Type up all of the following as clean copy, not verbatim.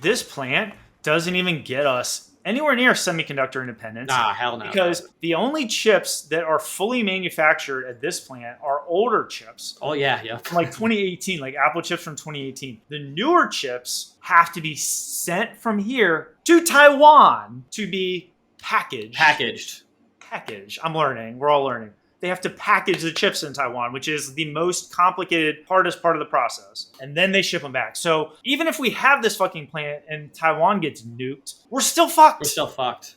this plant doesn't even get us anywhere near semiconductor independence. Nah, hell no. Because the only chips that are fully manufactured at this plant are older chips. Oh, yeah. From like 2018, like Apple chips from 2018. The newer chips have to be sent from here to Taiwan to be packaged. I'm learning. We're all learning. They have to package the chips in Taiwan, which is the most complicated, hardest part of the process. And then they ship them back. So even if we have this fucking plant and Taiwan gets nuked, we're still fucked. We're still fucked.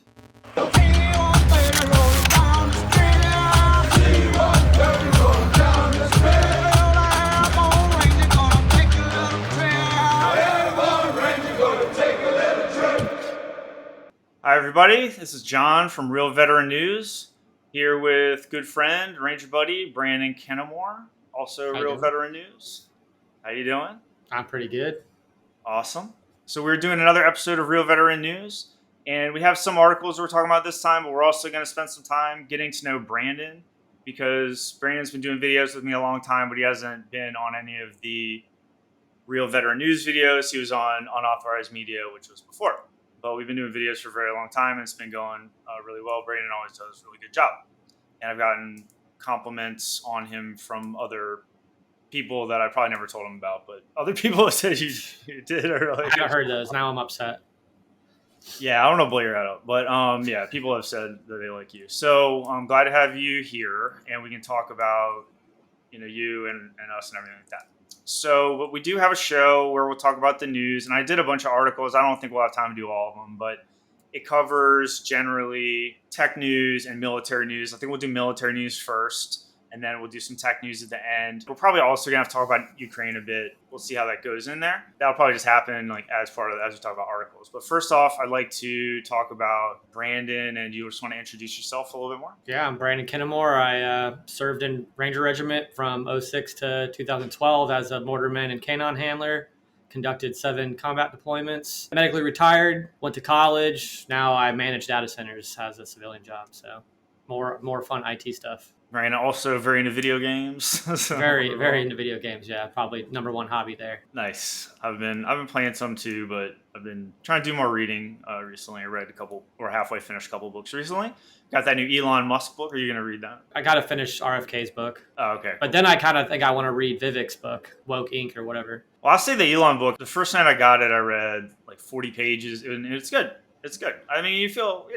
Hi, everybody. This is John from Real Veteran News, here with good friend, Ranger buddy, Brandon Kennemore, also Real Veteran News. How you doing? I'm pretty good. Awesome. So we're doing another episode of Real Veteran News, and we have some articles we're talking about this time, but we're also going to spend some time getting to know Brandon, because Brandon's been doing videos with me a long time, but he hasn't been on any of the Real Veteran News videos. He was on Unauthorized Media, which was before. But we've been doing videos for a very long time, and it's been going really well. Brandon always does a really good job. And I've gotten compliments on him from other people that I probably never told him about, but other people have said you did. Or like, I haven't heard those. Now I'm upset. Yeah, I don't know, blow your head up. But yeah, people have said that they like you. So I'm glad to have you here, and we can talk about you and us and everything like that. So we do have a show where we'll talk about the news, and I did a bunch of articles. I don't think we'll have time to do all of them, but it covers generally tech news and military news. I think we'll do military news first, and then we'll do some tech news at the end. We're probably also going to have to talk about Ukraine a bit. We'll see how that goes in there. That'll probably just happen like as we talk about articles. But first off, I'd like to talk about Brandon, and you just want to introduce yourself a little bit more? Yeah, I'm Brandon Kennemore. I served in Ranger Regiment from 06 to 2012 as a mortarman and canine handler. Conducted 7 combat deployments. Medically retired, went to college. Now I manage data centers as a civilian job. So more fun IT stuff. Right, also very into video games. So. Very into video games. Yeah, probably number one hobby there. Nice. I've been playing some too, but I've been trying to do more reading recently. I read halfway finished a couple books recently. Got that new Elon Musk book. Are you going to read that? I got to finish RFK's book. Oh, okay. But then I kind of think I want to read Vivek's book, Woke Inc. or whatever. Well, I'll say the Elon book. The first night I got it, I read like 40 pages, and it's good. It's good. I mean, you feel,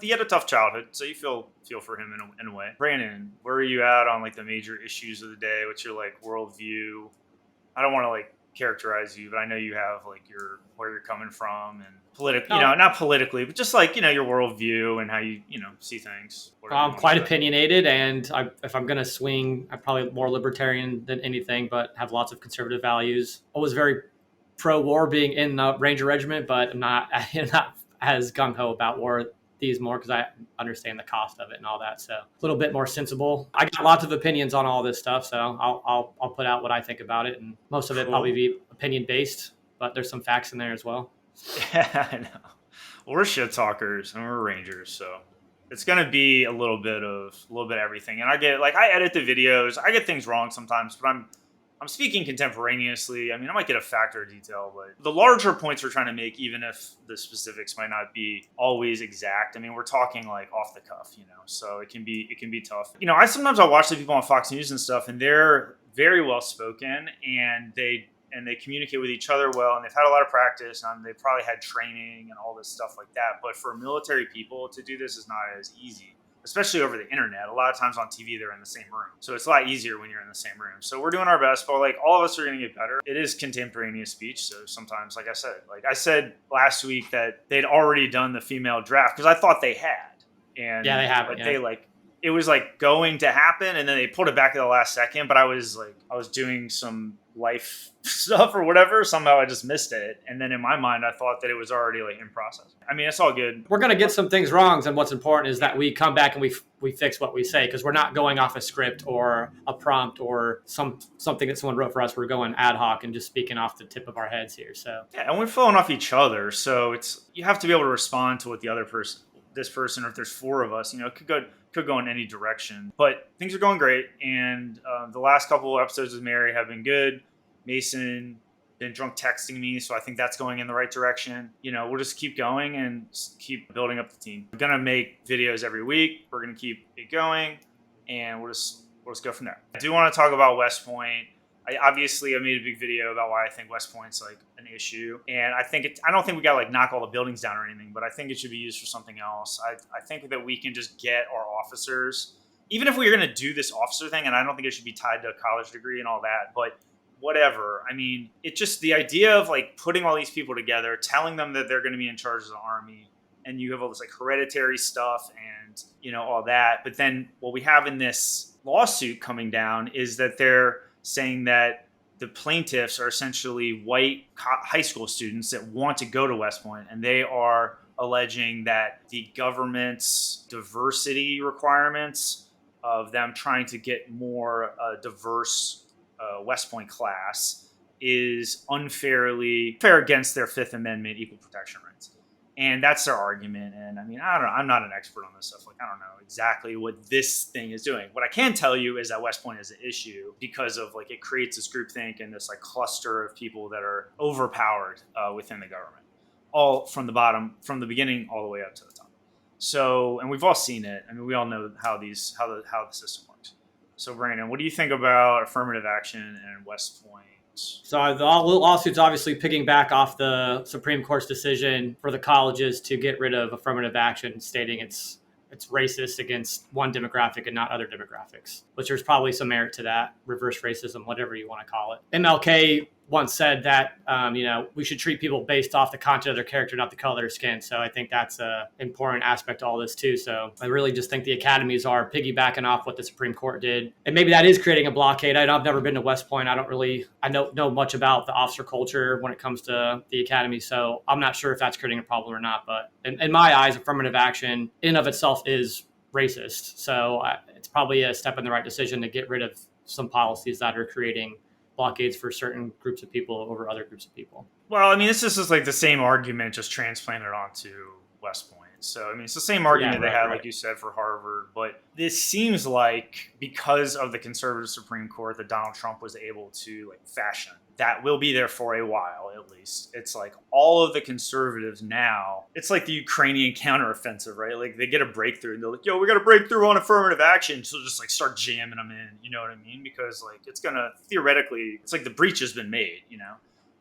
he had a tough childhood, so you feel for him in a way. Brandon, where are you at on like the major issues of the day? What's your like worldview? I don't want to like characterize you, but I know you have like where you're coming from and politically, not politically, but just like your worldview and how you see things. I'm quite opinionated, and if I'm going to swing, I'm probably more libertarian than anything, but have lots of conservative values. I was very pro-war being in the Ranger Regiment, but I'm not as gung-ho about war these more because I understand the cost of it and all that. So a little bit more sensible. I got lots of opinions on all this stuff, so I'll put out what I think about it, and most of it probably be opinion based, but there's some facts in there as well. Yeah, I know. Well, we're shit talkers and we're Rangers, so it's gonna be a little bit of everything. And I edit the videos. I get things wrong sometimes, but I'm speaking contemporaneously. I mean, I might get a factor detail, but the larger points we're trying to make, even if the specifics might not be always exact. I mean, we're talking like off the cuff, so it can be tough. I'll watch the people on Fox News and stuff, and they're very well spoken, and they communicate with each other well, and they've had a lot of practice, and they probably had training and all this stuff like that. But for military people to do this is not as easy, especially over the internet. A lot of times on TV, they're in the same room. So it's a lot easier when you're in the same room. So we're doing our best, but like all of us are going to get better. It is contemporaneous speech. So sometimes, like I said last week that they'd already done the female draft because I thought they had. And yeah, they haven't. It was like going to happen, and then they pulled it back at the last second. But I was doing some life stuff or whatever. Somehow I just missed it, and then in my mind I thought that it was already like in process. I mean, it's all good. We're gonna get some things wrong, and what's important is that we come back and we fix what we say, because we're not going off a script or a prompt or something that someone wrote for us. We're going ad hoc and just speaking off the tip of our heads here. So yeah, and we're flowing off each other. So you have to be able to respond to what the other person, this person, or if there's 4 of us, it could go in any direction. But things are going great, and the last couple of episodes with Mary have been good. Mason been drunk texting me. So I think that's going in the right direction. We'll just keep going and keep building up the team. We're going to make videos every week. We're going to keep it going, and we'll just go from there. I do want to talk about West Point. I made a big video about why I think West Point's like an issue, and I don't think we got to like knock all the buildings down or anything, but I think it should be used for something else. I think that we can just get our officers, even if we are going to do this officer thing, and I don't think it should be tied to a college degree and all that, but whatever. I mean, it's just the idea of like putting all these people together, telling them that they're going to be in charge of the Army, and you have all this like hereditary stuff and all that. But then what we have in this lawsuit coming down is that they're saying that the plaintiffs are essentially white high school students that want to go to West Point, and they are alleging that the government's diversity requirements of them trying to get more diverse West Point class is unfairly fair against their Fifth Amendment equal protection rights. And that's their argument. And I mean, I don't know. I'm not an expert on this stuff. Like, I don't know exactly what this thing is doing. What I can tell you is that West Point is an issue because of like it creates this groupthink and this like cluster of people that are overpowered within the government, all from the bottom, from the beginning, all the way up to the top. So, and we've all seen it. I mean, we all know how the system works. So, Brandon, what do you think about affirmative action and West Point? So the lawsuit's obviously picking back off the Supreme Court's decision for the colleges to get rid of affirmative action, stating it's racist against one demographic and not other demographics, which there's probably some merit to that, reverse racism, whatever you want to call it. MLK once said that, we should treat people based off the content of their character, not the color of their skin. So I think that's an important aspect to all this too. So I really just think the academies are piggybacking off what the Supreme Court did. And maybe that is creating a blockade. I've never been to West Point. I don't know much about the officer culture when it comes to the academy. So I'm not sure if that's creating a problem or not. But in my eyes, affirmative action in and of itself is racist. So it's probably a step in the right decision to get rid of some policies that are creating blockades for certain groups of people over other groups of people. Well, I mean, this is just like the same argument just transplanted onto West Point. So, I mean, it's the same argument they had, like you said, for Harvard. But this seems like because of the conservative Supreme Court that Donald Trump was able to like fashion, that will be there for a while, at least. It's like all of the conservatives now, it's like the Ukrainian counteroffensive, right? Like they get a breakthrough and they're like, yo, we got a breakthrough on affirmative action. So just like start jamming them in, you know what I mean? Because like it's going to theoretically, it's like the breach has been made,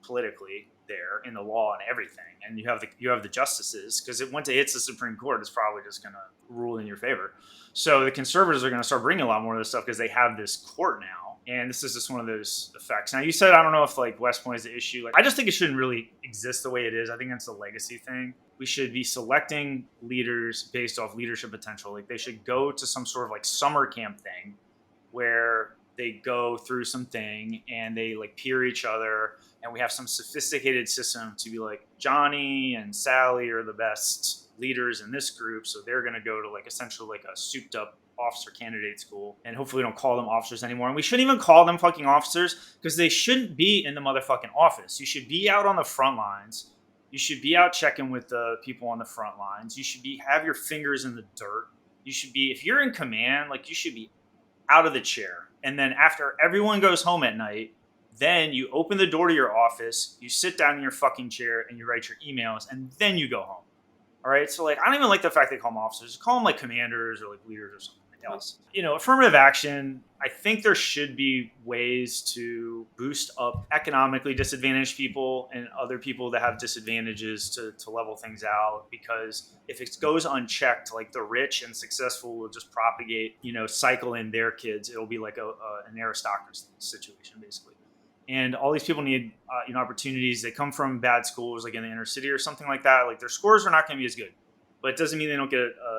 politically there in the law and everything. And you have the justices, because once it hits the Supreme Court, it's probably just going to rule in your favor. So the conservatives are going to start bringing a lot more of this stuff because they have this court now. And this is just one of those effects. Now, you said, I don't know if like West Point is the issue. Like, I just think it shouldn't really exist the way it is. I think that's a legacy thing. We should be selecting leaders based off leadership potential. Like they should go to some sort of like summer camp thing where they go through something and they like peer each other. And we have some sophisticated system to be like, Johnny and Sally are the best leaders in this group. So they're going to go to like essentially like a souped up officer candidate school, and hopefully we don't call them officers anymore. And we shouldn't even call them fucking officers because they shouldn't be in the motherfucking office. You should be out on the front lines. You should be out checking with the people on the front lines. You should have your fingers in the dirt. You should be, if you're in command, like you should be out of the chair. And then after everyone goes home at night, then you open the door to your office, you sit down in your fucking chair and you write your emails, and then you go home. All right. So like, I don't even like the fact they call them officers. Just call them like commanders or like leaders or something else. Affirmative action, I think there should be ways to boost up economically disadvantaged people and other people that have disadvantages to level things out. Because if it goes unchecked, like the rich and successful will just propagate, cycle in their kids. It'll be like an aristocracy situation, basically. And all these people need, opportunities. They come from bad schools, like in the inner city or something like that. Like their scores are not going to be as good, but it doesn't mean they don't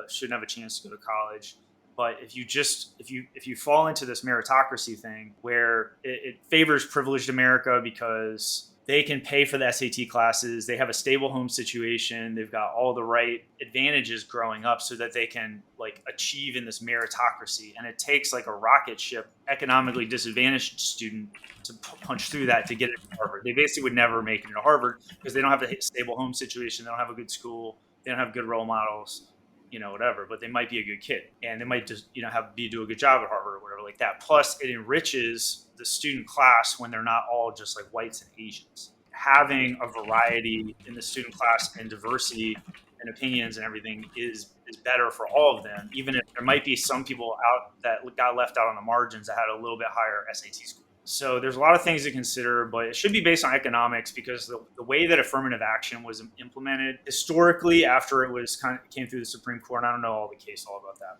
shouldn't have a chance to go to college. But if you fall into this meritocracy thing where it favors privileged America because they can pay for the SAT classes, they have a stable home situation, they've got all the right advantages growing up so that they can like achieve in this meritocracy. And it takes like a rocket ship economically disadvantaged student to punch through that to get into Harvard. They basically would never make it into Harvard because they don't have a stable home situation, they don't have a good school, they don't have good role models. whatever, but they might be a good kid and they might just, do a good job at Harvard or whatever like that. Plus it enriches the student class when they're not all just like whites and Asians. Having a variety in the student class and diversity and opinions and everything is better for all of them, even if there might be some people out that got left out on the margins that had a little bit higher SAT score. So there's a lot of things to consider, but it should be based on economics because the way that affirmative action was implemented historically after it was came through the Supreme Court, and I don't know all the case law about that,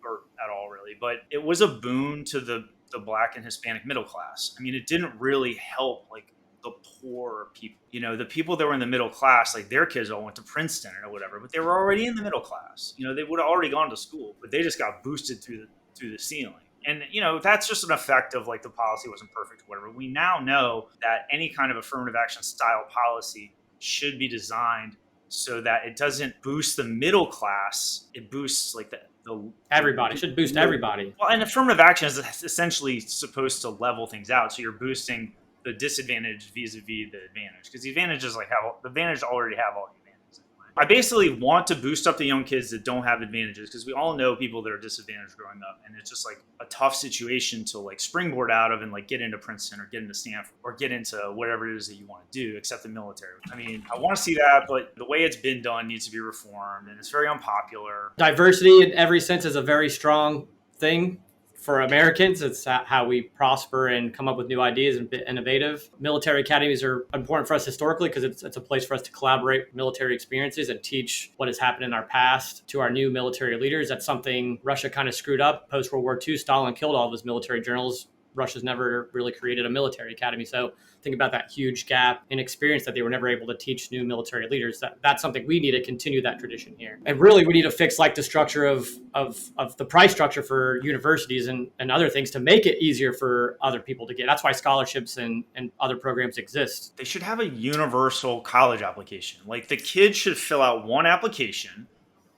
or at all really, but it was a boon to the Black and Hispanic middle class. I mean, it didn't really help like the poor people, the people that were in the middle class, like their kids all went to Princeton or whatever, but they were already in the middle class. They would have already gone to school, but they just got boosted through the ceiling. And, that's just an effect of like the policy wasn't perfect or whatever. We now know that any kind of affirmative action style policy should be designed so that it doesn't boost the middle class. It boosts like the everybody. It should boost everybody. Well, and affirmative action is essentially supposed to level things out. So you're boosting the disadvantage vis-a-vis the advantage, because the advantage is like the advantage already have all the advantages anyway. I basically want to boost up the young kids that don't have advantages, because we all know people that are disadvantaged growing up, and it's just like a tough situation to like springboard out of and like get into Princeton or get into Stanford or get into whatever it is that you want to do, except the military. I mean, I want to see that, but the way it's been done needs to be reformed, and it's very unpopular. Diversity in every sense is a very strong thing. For Americans, it's how we prosper and come up with new ideas and be innovative. Military academies are important for us historically because it's a place for us to collaborate military experiences and teach what has happened in our past to our new military leaders. That's something Russia kind of screwed up. Post-World War II, Stalin killed all of his military generals. Russia's never really created a military academy. So think about that huge gap in experience that they were never able to teach new military leaders. That's something we need to continue that tradition here. And really, we need to fix like the structure of the price structure for universities and other things to make it easier for other people to get. That's why scholarships and other programs exist. They should have a universal college application. Like the kids should fill out one application,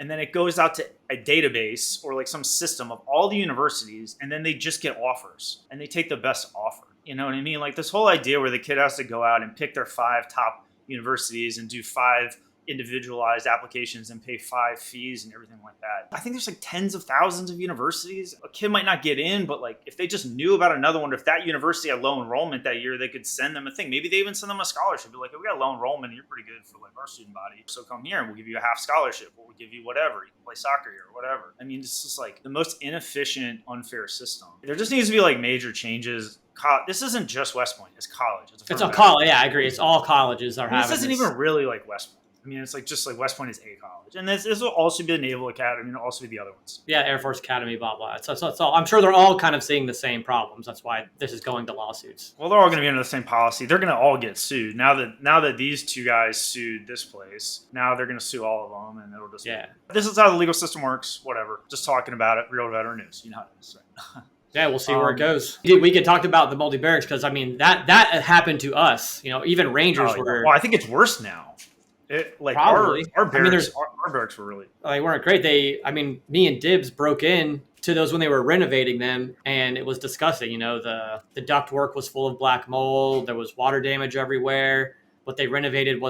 and then it goes out to a database or like some system of all the universities, and then they just get offers and they take the best offer. You know what I mean? Like this whole idea where the kid has to go out and pick their 5 top universities and do 5 individualized applications and pay 5 fees and everything like that. I think there's like tens of thousands of universities. A kid might not get in, but like if they just knew about another one, if that university had low enrollment that year, they could send them a thing. Maybe they even send them a scholarship. Be like, hey, we got low enrollment and you're pretty good for like our student body. So come here and we'll give you a half scholarship, or we'll give you whatever. You can play soccer here or whatever. I mean, it's just like the most inefficient, unfair system. There just needs to be like major changes. This isn't just West Point. It's college. It's a college. Yeah, I agree. It's all colleges are having this. Isn't even really like West Point. I mean, it's like just like West Point is a college. And this will also be the Naval Academy and also be the other ones. Yeah, Air Force Academy, blah, blah. So I'm sure they're all kind of seeing the same problems. That's why this is going to lawsuits. Well, they're all going to be under the same policy. They're going to all get sued. Now that these 2 guys sued this place, now they're going to sue all of them, and it'll just... Yeah. This is how the legal system works, whatever. Just talking about it, real veteran news. You know how it is, right? Yeah, we'll see where it goes. We could talk about the multi-barracks because, I mean, that happened to us. Even Rangers were... Well, I think it's worse now. Probably. Our barracks, our barracks were really... They weren't great. Me and Dibs broke in to those when they were renovating them, and it was disgusting. The duct work was full of black mold. There was water damage everywhere. What they renovated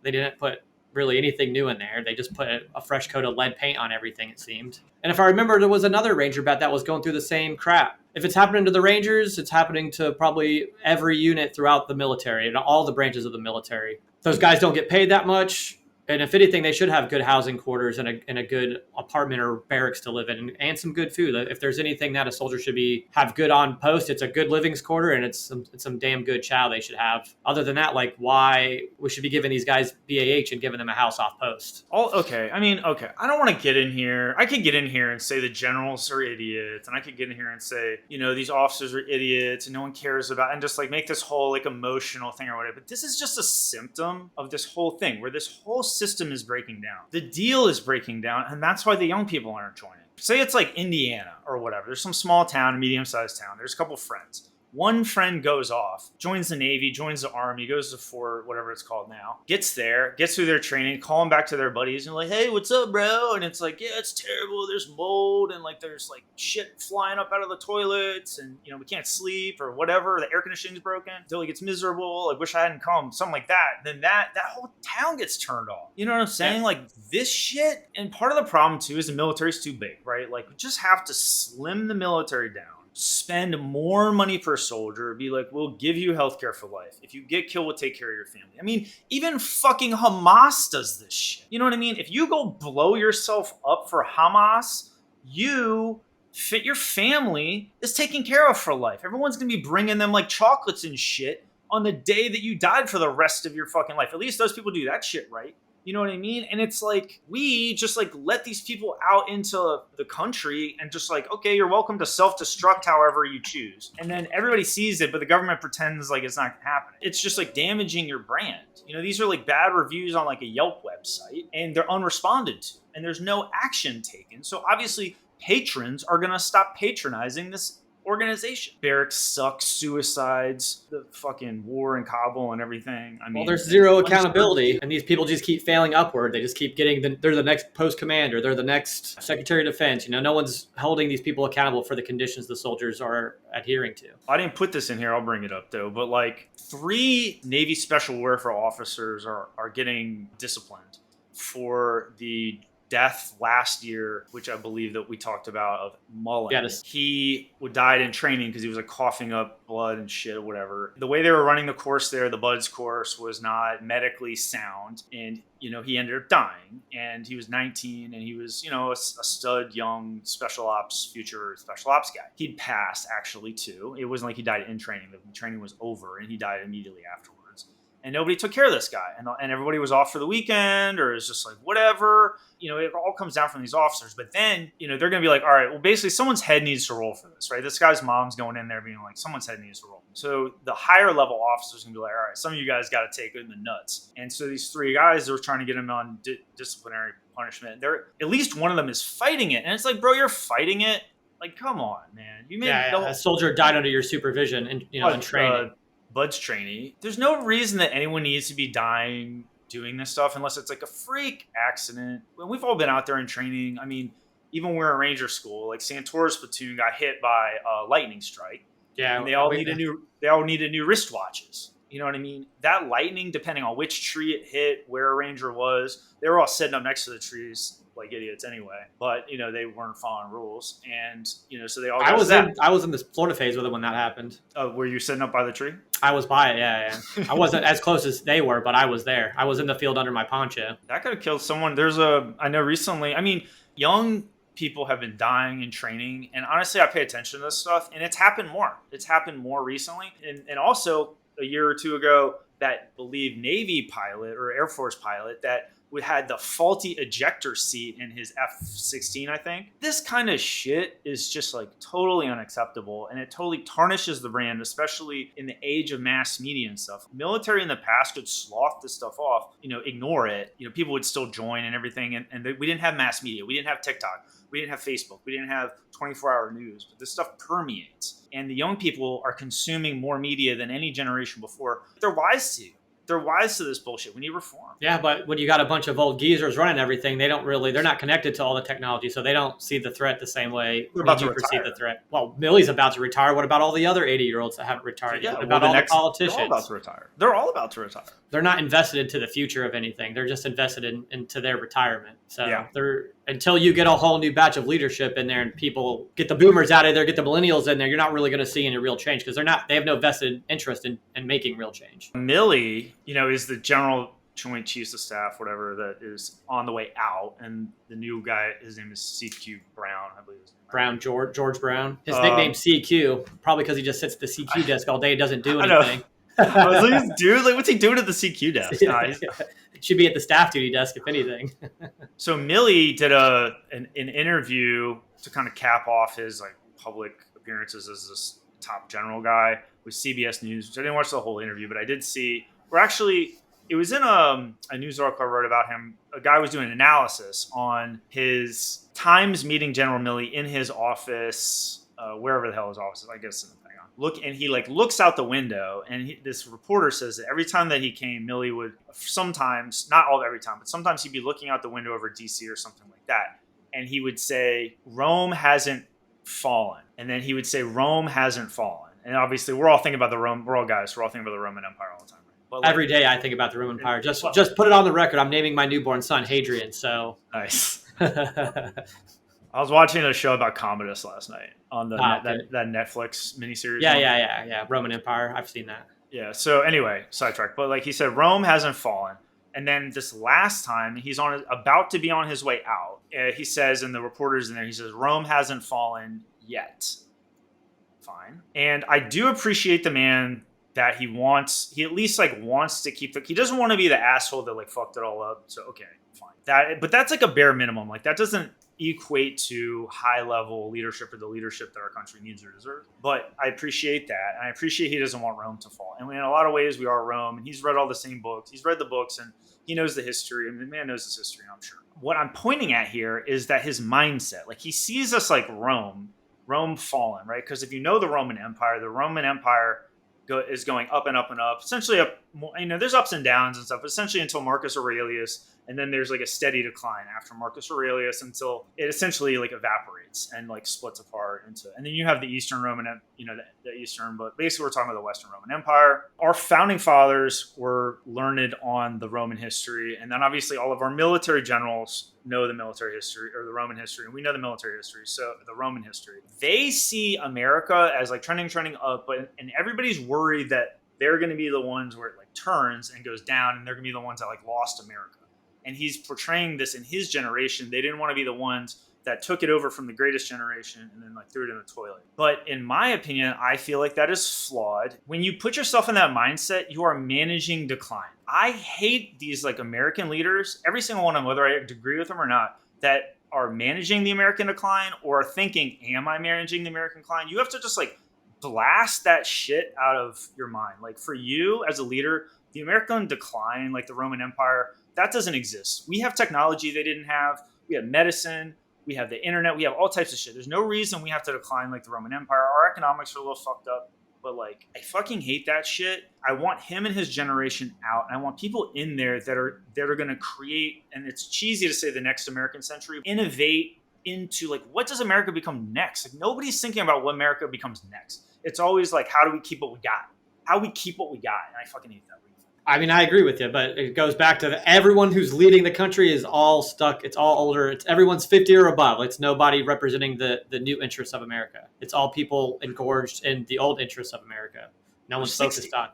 they didn't put really anything new in there. They just put a fresh coat of lead paint on everything, it seemed. And if I remember, there was another Ranger bat that was going through the same crap. If it's happening to the Rangers, it's happening to probably every unit throughout the military and all the branches of the military. Those guys don't get paid that much. And if anything, they should have good housing quarters and a good apartment or barracks to live in, and some good food. If there's anything that a soldier should have good on post, it's a good living quarter, and it's some damn good chow they should have. Other than that, like why we should be giving these guys BAH and giving them a house off post. Okay. I mean, okay. I don't want to get in here. I could get in here and say the generals are idiots, and I could get in here and say, these officers are idiots, and no one cares about, and just like make this whole like emotional thing or whatever. But this is just a symptom of this whole thing where this whole system is breaking down. The deal is breaking down, and that's why the young people aren't joining. Say it's like Indiana or whatever. There's some small town, medium-sized town. There's a couple friends. One friend goes off, joins the Navy, joins the Army, goes to Fort, whatever it's called now, gets there, gets through their training, call them back to their buddies and like, hey, what's up, bro? And it's like, yeah, it's terrible. There's mold and like there's like shit flying up out of the toilets and, we can't sleep or whatever. The air conditioning's broken. Billy gets miserable. Like, wish I hadn't come. Something like that. Then that whole town gets turned off. You know what I'm saying? Yeah. Like this shit. And part of the problem too is the military's too big, right? Like we just have to slim the military down. Spend more money per soldier, be like, we'll give you healthcare for life. If you get killed, we'll take care of your family. I mean, even fucking Hamas does this shit. You know what I mean? If you go blow yourself up for Hamas, your family is taken care of for life. Everyone's going to be bringing them like chocolates and shit on the day that you died for the rest of your fucking life. At least those people do that shit right. You know what I mean? And it's like, we just like let these people out into the country and just like, okay, you're welcome to self-destruct however you choose. And then everybody sees it, but the government pretends like it's not happening. It's just like damaging your brand. These are like bad reviews on like a Yelp website and they're unresponded to and there's no action taken. So obviously patrons are going to stop patronizing this organization. Barracks suck, suicides, the fucking war in Kabul and everything. I mean, there's zero accountability, and these people just keep failing upward. They just keep getting they're the next post commander, they're the next Secretary of Defense. No one's holding these people accountable for the conditions the soldiers are adhering to. I didn't put this in here. I'll bring it up though. But like 3 Navy Special Warfare officers are getting disciplined for the death last year, which I believe that we talked about, of Mullen. Yeah, he died in training because he was like coughing up blood and shit or whatever. The way they were running the course there, the BUDS course, was not medically sound. And, he ended up dying. And he was 19 and he was, a stud young future special ops guy. He'd passed actually too. It wasn't like he died in training. The training was over and he died immediately afterwards. And nobody took care of this guy. And everybody was off for the weekend or is just like, whatever. It all comes down from these officers. But then, they're going to be like, all right, well, basically someone's head needs to roll for this, right? This guy's mom's going in there being like, someone's head needs to roll. So the higher level officers can be like, all right, some of you guys got to take it in the nuts. And so these 3 guys, they were trying to get him on disciplinary punishment. At least one of them is fighting it. And it's like, bro, you're fighting it. Like, come on, man. You made a soldier died under your supervision and, in training. BUDS trainee. There's no reason that anyone needs to be dying doing this stuff unless it's like a freak accident. When we've all been out there in training, I mean, even when we were in Ranger School, like Santora's platoon got hit by a lightning strike. Yeah, and they all needed new wristwatches. You know what I mean? That lightning, depending on which tree it hit, where a ranger was, they were all sitting up next to the trees like idiots anyway. But they weren't following rules, and so they all. I was in this Florida phase with it when that happened. Were you sitting up by the tree? I was by it. Yeah. I wasn't as close as they were, but I was there. I was in the field under my poncho. That could have killed someone. I know recently. I mean, young people have been dying in training, and honestly, I pay attention to this stuff, and it's happened more. It's happened more recently, and also a year or two ago, that believed Navy pilot or Air Force pilot that had the faulty ejector seat in his F-16, I think. This kind of shit is just like totally unacceptable, and it totally tarnishes the brand, especially in the age of mass media and stuff. Military in the past could slough this stuff off, ignore it. People would still join and everything, and we didn't have mass media. We didn't have TikTok. We didn't have Facebook. We didn't have 24-hour news. But this stuff permeates, and the young people are consuming more media than any generation before. They're wise to. They're wise to this bullshit. We need reform. Yeah, but when you got a bunch of old geezers running everything, they're not connected to all the technology, so they don't see the threat the same way you perceive the threat. Well, Millie's about to retire. What about all the other 80-year-olds that haven't retired yet? What about all the politicians? They're all about to retire. They're all about to retire. They're not invested into the future of anything. They're just invested into their retirement. So until you get a whole new batch of leadership in there and people get the boomers out of there, get the millennials in there, you're not really going to see any real change because they have no vested interest in making real change. Millie, is the General Joint Chiefs of Staff, whatever, that is on the way out, and the new guy, his name is CQ Brown, I believe. Brown, George Brown. His nickname's CQ, probably because he just sits at the CQ desk all day and doesn't do anything. I was like, dude, what's he doing at the CQ desk? Should be at the staff duty desk, if anything. So Millie did an interview to kind of cap off his public appearances as this top general guy with CBS News, which I didn't watch the whole interview, but I did see. It was in a news article I wrote about him. A guy was doing an analysis on his times meeting General Milley in his office, wherever the hell his office is, I guess in the Pentagon. he like looks out the window, and this reporter says that every time that he came, Millie would sometimes, not all every time, but sometimes he'd be looking out the window over DC or something like that, and he would say, Rome hasn't fallen, and then he would say, Rome hasn't fallen, and obviously we're all thinking about the Rome, we're all guys, we're all thinking about the Roman Empire all the time. But like, every day I think about the Roman Empire. Just put it on the record. I'm naming my newborn son Hadrian. So nice. I was watching a show about Commodus last night on that Netflix miniseries. Yeah. Roman Empire. I've seen that. Yeah. So anyway, sidetrack. But like he said, Rome hasn't fallen. And then this last time, he's about to be on his way out. He says, and the reporter's in there, he says, Rome hasn't fallen yet. Fine. And I do appreciate the man that he at least like wants to keep he doesn't want to be the asshole that like fucked it all up. So okay, fine. But that's like a bare minimum. Like that doesn't equate to high level leadership or the leadership that our country needs or deserves. But I appreciate that. And I appreciate he doesn't want Rome to fall. And in a lot of ways we are Rome, and he's read all the same books. He's read the books and he knows the history, and the man knows his history, I'm sure. What I'm pointing at here is that his mindset, like he sees us like Rome fallen, right? Because if you know the Roman Empire is going up and up and up, essentially up, there's ups and downs and stuff, essentially until Marcus Aurelius, and then there's like a steady decline after Marcus Aurelius until it essentially like evaporates and like splits apart and then you have the Eastern Roman, the Eastern, but basically we're talking about the Western Roman Empire. Our founding fathers were learned on the Roman history, and then obviously all of our military generals know the military history or the Roman history, and we know the military history, so the Roman history. They see America as like trending up, and everybody's worried that they're going to be the ones where it like turns and goes down, and they're going to be the ones that like lost America. And he's portraying this in his generation. They didn't want to be the ones that took it over from the greatest generation and then like threw it in the toilet. But in my opinion, I feel like that is flawed. When you put yourself in that mindset, you are managing decline. I hate these like American leaders, every single one of them, whether I agree with them or not, that are managing the American decline or are thinking, am I managing the American decline? You have to just like blast that shit out of your mind. Like for you as a leader, the American decline, like the Roman Empire, that doesn't exist. We have technology they didn't have. We have medicine. We have the internet. We have all types of shit. There's no reason we have to decline like the Roman Empire. Our economics are a little fucked up. But like, I fucking hate that shit. I want him and his generation out. And I want people in there that are going to create, and it's cheesy to say the next American century, innovate into like, what does America become next? Like nobody's thinking about what America becomes next. It's always like, how do we keep what we got? How we keep what we got? And I fucking hate that. I mean, I agree with you, but it goes back to everyone who's leading the country is all stuck. It's all older. Everyone's 50 or above. It's nobody representing the new interests of America. It's all people engorged in the old interests of America. No one's focused on.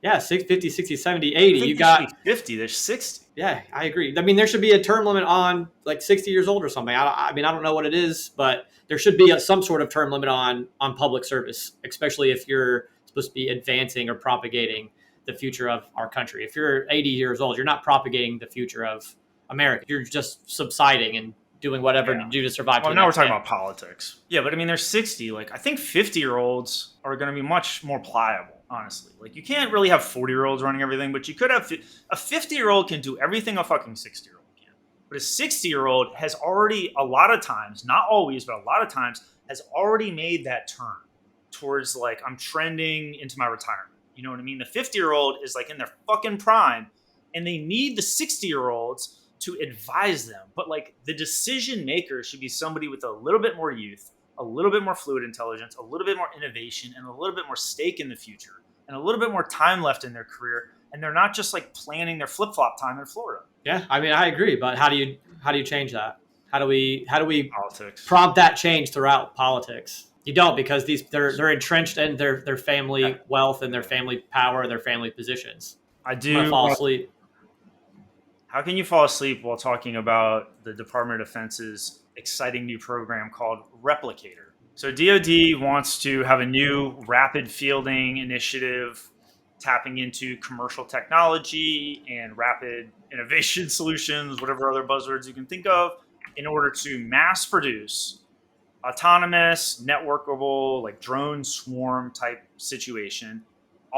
Yeah, 50, 60, 70, 80. You got 50. There's 60. Yeah, I agree. I mean, there should be a term limit on like 60 years old or something. I mean, I don't know what it is, but there should be some sort of term limit on public service, especially if you're supposed to be advancing or propagating the future of our country. If you're 80 years old, you're not propagating the future of America. You're just subsiding and doing whatever to do to survive. Well, now we're talking about politics. Yeah, but I mean, there's 60. Like, I think 50-year-olds are going to be much more pliable, honestly. Like, you can't really have 40-year-olds running everything, but you could have a 50-year-old can do everything a fucking 60-year-old can. But a 60-year-old has already, a lot of times, not always, but a lot of times, has already made that turn towards like, I'm trending into my retirement. You know what I mean? The 50-year-old is like in their fucking prime, and they need the 60-year-olds to advise them. But like the decision maker should be somebody with a little bit more youth, a little bit more fluid intelligence, a little bit more innovation, and a little bit more stake in the future, and a little bit more time left in their career. And they're not just like planning their flip-flop time in Florida. Yeah, I mean, I agree, but how do you change that? How do we politics prompt that change throughout politics? You don't, because they're entrenched in their family wealth and their family power and their family positions. I do fall asleep. How can you fall asleep while talking about the Department of Defense's exciting new program called Replicator? So DoD wants to have a new rapid fielding initiative tapping into commercial technology and rapid innovation solutions, whatever other buzzwords you can think of, in order to mass produce autonomous, networkable, like drone swarm type situation,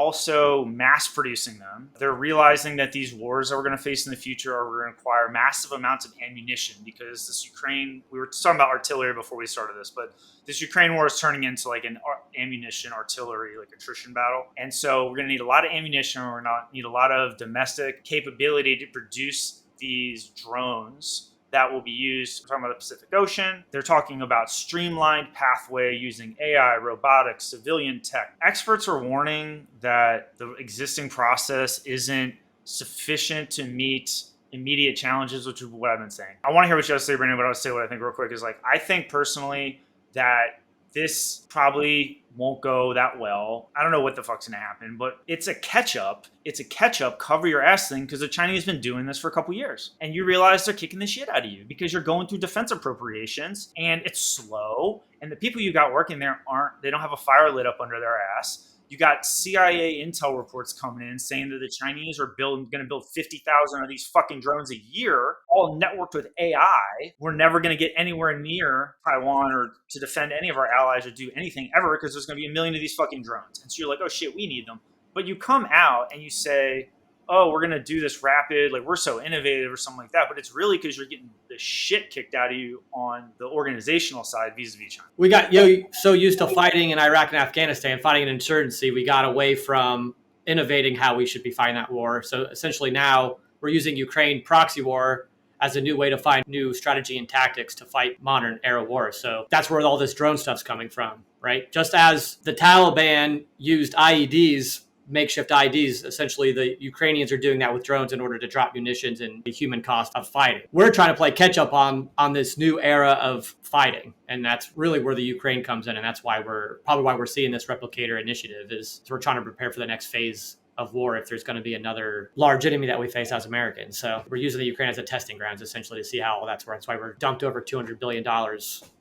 also mass producing them. They're realizing that these wars that we're going to face in the future are going to require massive amounts of ammunition, because this Ukraine, we were talking about artillery before we started this, but this Ukraine war is turning into like an ammunition artillery, like attrition battle. And so we're going to need a lot of ammunition. We're going to need a lot of domestic capability to produce these drones that will be used. We're talking about the Pacific Ocean. They're talking about streamlined pathway using AI, robotics, civilian tech. Experts are warning that the existing process isn't sufficient to meet immediate challenges, which is what I've been saying. I want to hear what you have to say, Brandon, but I'll say what I think real quick is like, I think personally that this probably won't go that well. I don't know what the fuck's gonna happen, but it's a catch up. It's a catch up, cover your ass thing, because the Chinese have been doing this for a couple years. And you realize they're kicking the shit out of you because you're going through defense appropriations and it's slow. And the people you got working there they don't have a fire lit up under their ass. You got CIA intel reports coming in saying that the Chinese are going to build 50,000 of these fucking drones a year, all networked with AI. We're never going to get anywhere near Taiwan or to defend any of our allies or do anything ever, because there's going to be a million of these fucking drones. And so you're like, oh shit, we need them. But you come out and you say, oh, we're going to do this rapid, like we're so innovative or something like that. But it's really because you're getting the shit kicked out of you on the organizational side vis-a-vis China. We got so used to fighting in Iraq and Afghanistan, fighting an insurgency, we got away from innovating how we should be fighting that war. So essentially now we're using Ukraine proxy war as a new way to find new strategy and tactics to fight modern era wars. So that's where all this drone stuff's coming from, right? Just as the Taliban used IEDs, makeshift IEDs, essentially the Ukrainians are doing that with drones in order to drop munitions and the human cost of fighting. We're trying to play catch up on this new era of fighting. And that's really where the Ukraine comes in. And that's why we're seeing this replicator initiative is we're trying to prepare for the next phase of war if there's going to be another large enemy that we face as Americans. So we're using the Ukraine as a testing grounds essentially to see how all that's working. That's why we're dumped over $200 billion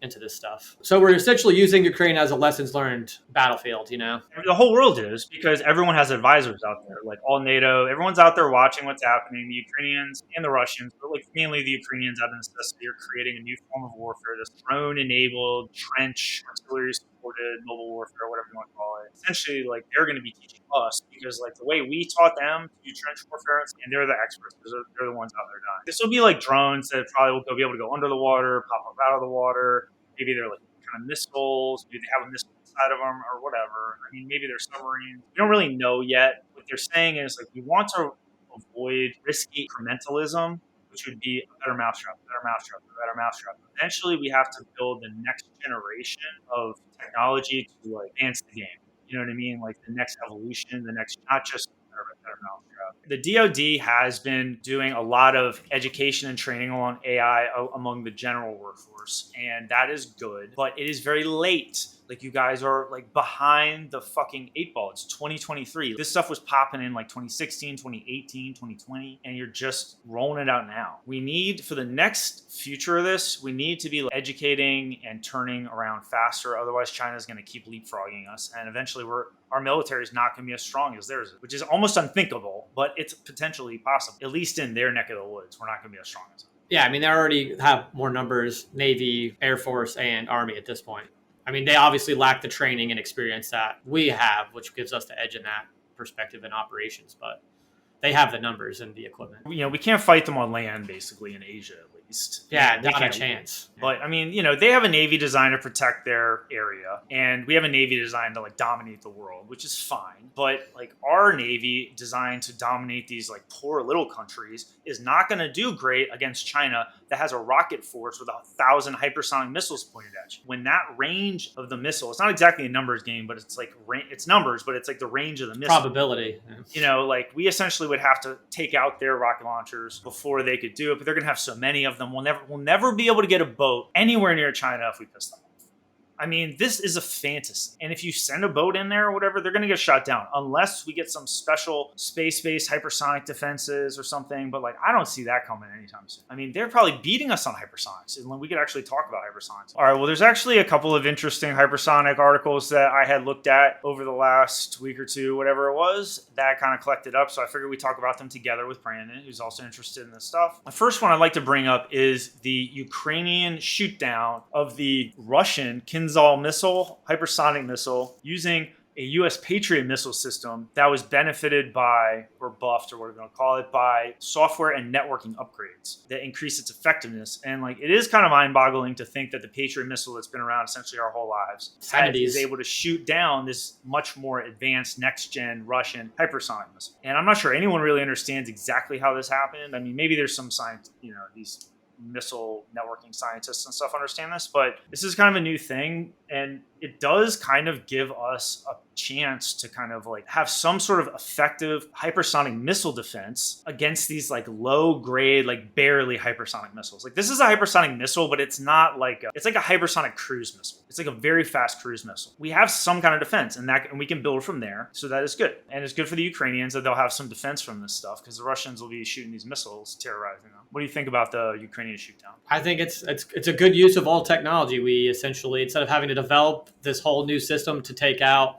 into this stuff. So we're essentially using Ukraine as a lessons learned battlefield, you know? The whole world is, because everyone has advisors out there, like all NATO, everyone's out there watching what's happening, the Ukrainians and the Russians, but like mainly the Ukrainians out of necessity are creating a new form of warfare, this drone-enabled, trench, artillery-supported mobile warfare, whatever you want to call it. Essentially, like they're going to be teaching us, because like the way we taught them to do trench warfare, and they're the experts, because they're the ones out there dying. This will be like drones that probably will be able to go under the water, pop up out of the water. Maybe they're like kind of missiles. Maybe they have a missile inside of them or whatever. I mean, maybe they're submarines. We don't really know yet. What they're saying is like we want to avoid risky incrementalism, which would be a better mousetrap, better mousetrap, better mousetrap. Eventually, we have to build the next generation of technology to like advance the game. You know what I mean? Like the next evolution, the next, not just better mousetrap. The DoD has been doing a lot of education and training on AI among the general workforce, and that is good, but it is very late. Like you guys are like behind the fucking 8 ball. It's 2023. This stuff was popping in like 2016, 2018, 2020, and you're just rolling it out now. We need, for the next future of this, we need to be educating and turning around faster. Otherwise, China's going to keep leapfrogging us, and eventually our military is not going to be as strong as theirs, which is almost unthinkable, but it's potentially possible. At least in their neck of the woods, we're not going to be as strong as them. Yeah, I mean, they already have more numbers, Navy, Air Force, and Army at this point. I mean, they obviously lack the training and experience that we have, which gives us the edge in that perspective in operations, but they have the numbers and the equipment. You know, we can't fight them on land, basically, in Asia, at least. Yeah, not a chance. But, I mean, you know, they have a Navy designed to protect their area, and we have a Navy designed to, like, dominate the world, which is fine. But, like, our Navy designed to dominate these, like, poor little countries is not going to do great against China that has a rocket force with 1,000 hypersonic missiles pointed at you. When that range of the missile, it's not exactly a numbers game, but it's like, it's numbers, but it's like the range of the missile. Probability. Yeah. You know, like, we essentially would have to take out their rocket launchers before they could do it, but they're going to have so many of them. We'll never be able to get a boat anywhere near China if we piss them off. I mean, this is a fantasy. And if you send a boat in there or whatever, they're going to get shot down unless we get some special space-based hypersonic defenses or something. But like, I don't see that coming anytime soon. I mean, they're probably beating us on hypersonics, and we could actually talk about hypersonics. All right, well, there's actually a couple of interesting hypersonic articles that I had looked at over the last week or two, whatever it was, that kind of collected up. So I figured we'd talk about them together with Brandon, who's also interested in this stuff. The first one I'd like to bring up is the Ukrainian shoot down of the Russian Kinzhal missile, hypersonic missile, using a US Patriot missile system that was benefited by, or buffed, or whatever you want to call it, by software and networking upgrades that increase its effectiveness. And like, it is kind of mind-boggling to think that the Patriot missile that's been around essentially our whole lives is able to shoot down this much more advanced next-gen Russian hypersonic missile. And I'm not sure anyone really understands exactly how this happened. I mean, maybe there's some science, these missile networking scientists and stuff understand this, but this is kind of a new thing, and it does kind of give us a chance to kind of like have some sort of effective hypersonic missile defense against these like low grade, like barely hypersonic missiles. Like, this is a hypersonic missile, but it's not like it's like a hypersonic cruise missile. It's like a very fast cruise missile. We have some kind of defense, and we can build from there. So that is good, and it's good for the Ukrainians that they'll have some defense from this stuff, because the Russians will be shooting these missiles, terrorizing them. What do you think about the Ukrainian shoot down? I think it's a good use of all technology. We essentially, instead of having to develop this whole new system to take out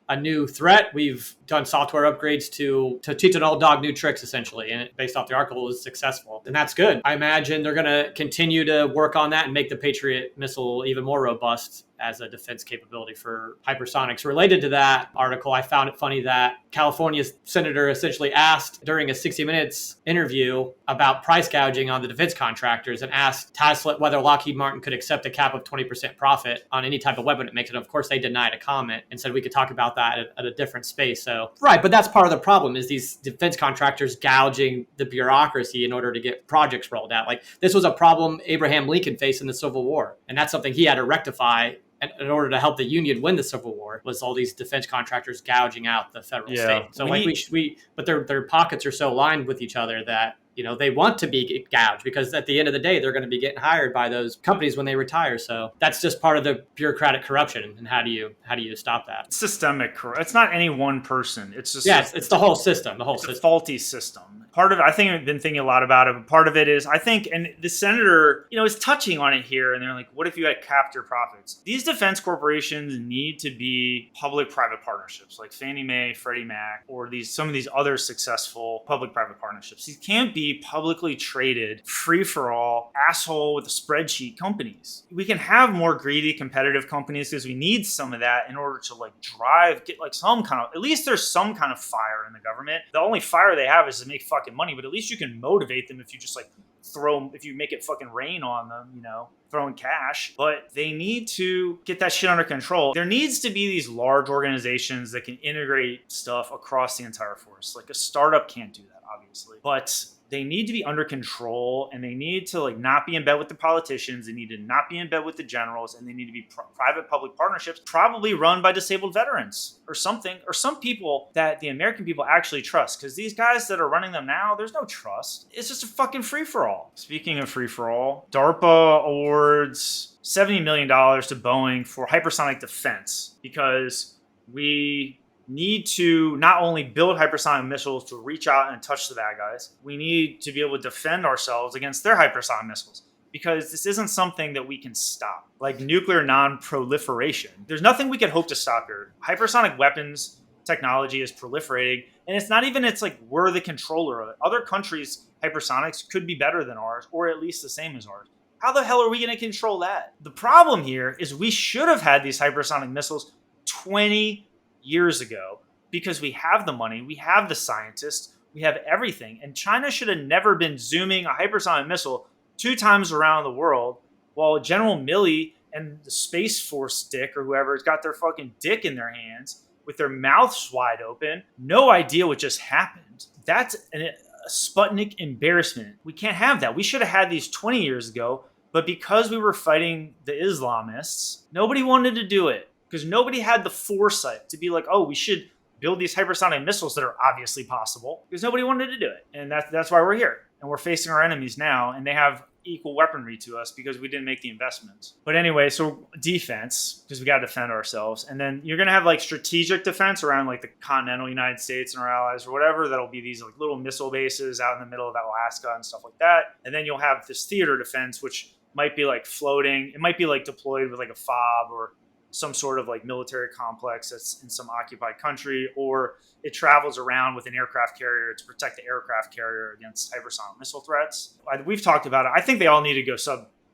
a new threat, we've done software upgrades to teach an old dog new tricks, essentially. And based off the article, it was successful. And that's good. I imagine they're going to continue to work on that and make the Patriot missile even more robust as a defense capability for hypersonics. Related to that article, I found it funny that California's senator essentially asked during a 60 Minutes interview about price gouging on the defense contractors, and asked Tesla whether Lockheed Martin could accept a cap of 20% profit on any type of weapon it makes. And of course, they denied a comment and said we could talk about that at a different space. So, right, but that's part of the problem, is these defense contractors gouging the bureaucracy in order to get projects rolled out. Like, this was a problem Abraham Lincoln faced in the Civil War, and that's something he had to rectify in order to help the Union win the Civil War, was all these defense contractors gouging out the federal state. So but their pockets are so lined with each other that, they want to be gouged, because at the end of the day, they're going to be getting hired by those companies when they retire. So that's just part of the bureaucratic corruption. And how do you stop that? It's systemic corruption. It's not any one person. It's just it's the whole system. It's a faulty system. Part of it, I think I've been thinking a lot about it, but part of it is, I think, and the senator, is touching on it here, and they're like, what if you had capped your profits? These defense corporations need to be public-private partnerships, like Fannie Mae, Freddie Mac, or some of these other successful public-private partnerships. These can't be publicly traded, free-for-all, asshole with a spreadsheet companies. We can have more greedy, competitive companies, because we need some of that in order to get some kind of, at least there's some kind of fire in the government. The only fire they have is to make fucking money, but at least you can motivate them if you just if you make it fucking rain on them, throwing cash. But they need to get that shit under control. There needs to be these large organizations that can integrate stuff across the entire force. Like, a startup can't do that, obviously, but they need to be under control, and they need to not be in bed with the politicians. They need to not be in bed with the generals, and they need to be private public partnerships, probably run by disabled veterans or something, or some people that the American people actually trust. Because these guys that are running them now, there's no trust. It's just a fucking free-for-all. Speaking of free-for-all, DARPA awards $70 million to Boeing for hypersonic defense, because we need to not only build hypersonic missiles to reach out and touch the bad guys, we need to be able to defend ourselves against their hypersonic missiles, because this isn't something that we can stop. Like nuclear non-proliferation, there's nothing we can hope to stop here. Hypersonic weapons technology is proliferating, and it's like we're the controller of it. Other countries' hypersonics could be better than ours, or at least the same as ours. How the hell are we going to control that? The problem here is we should have had these hypersonic missiles 20 years ago, because we have the money, we have the scientists, we have everything. And China should have never been zooming a hypersonic missile 2 times around the world, while General Milley and the Space Force dick or whoever has got their fucking dick in their hands with their mouths wide open. No idea what just happened. That's a Sputnik embarrassment. We can't have that. We should have had these 20 years ago, but because we were fighting the Islamists, nobody wanted to do it. Because nobody had the foresight to be like, oh, we should build these hypersonic missiles that are obviously possible, because nobody wanted to do it. And that's why we're here. And we're facing our enemies now, and they have equal weaponry to us because we didn't make the investments. But anyway, so defense, because we got to defend ourselves. And then you're going to have strategic defense around the continental United States and our allies or whatever. That'll be these little missile bases out in the middle of Alaska and stuff like that. And then you'll have this theater defense, which might be floating. It might be deployed with a FOB or some sort of military complex that's in some occupied country, or it travels around with an aircraft carrier to protect the aircraft carrier against hypersonic missile threats. We've talked about it. I think they all need to go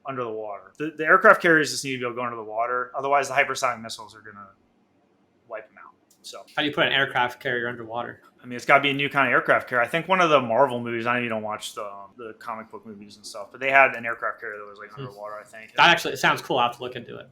under the water. The aircraft carriers just need to go under the water. Otherwise, the hypersonic missiles are going to wipe them out. So How do you put an aircraft carrier underwater? I mean, it's got to be a new kind of aircraft carrier. I think one of the Marvel movies, I know you don't watch the comic book movies and stuff, but they had an aircraft carrier that was like underwater, I think. That actually, it sounds cool. I'll have to look into it.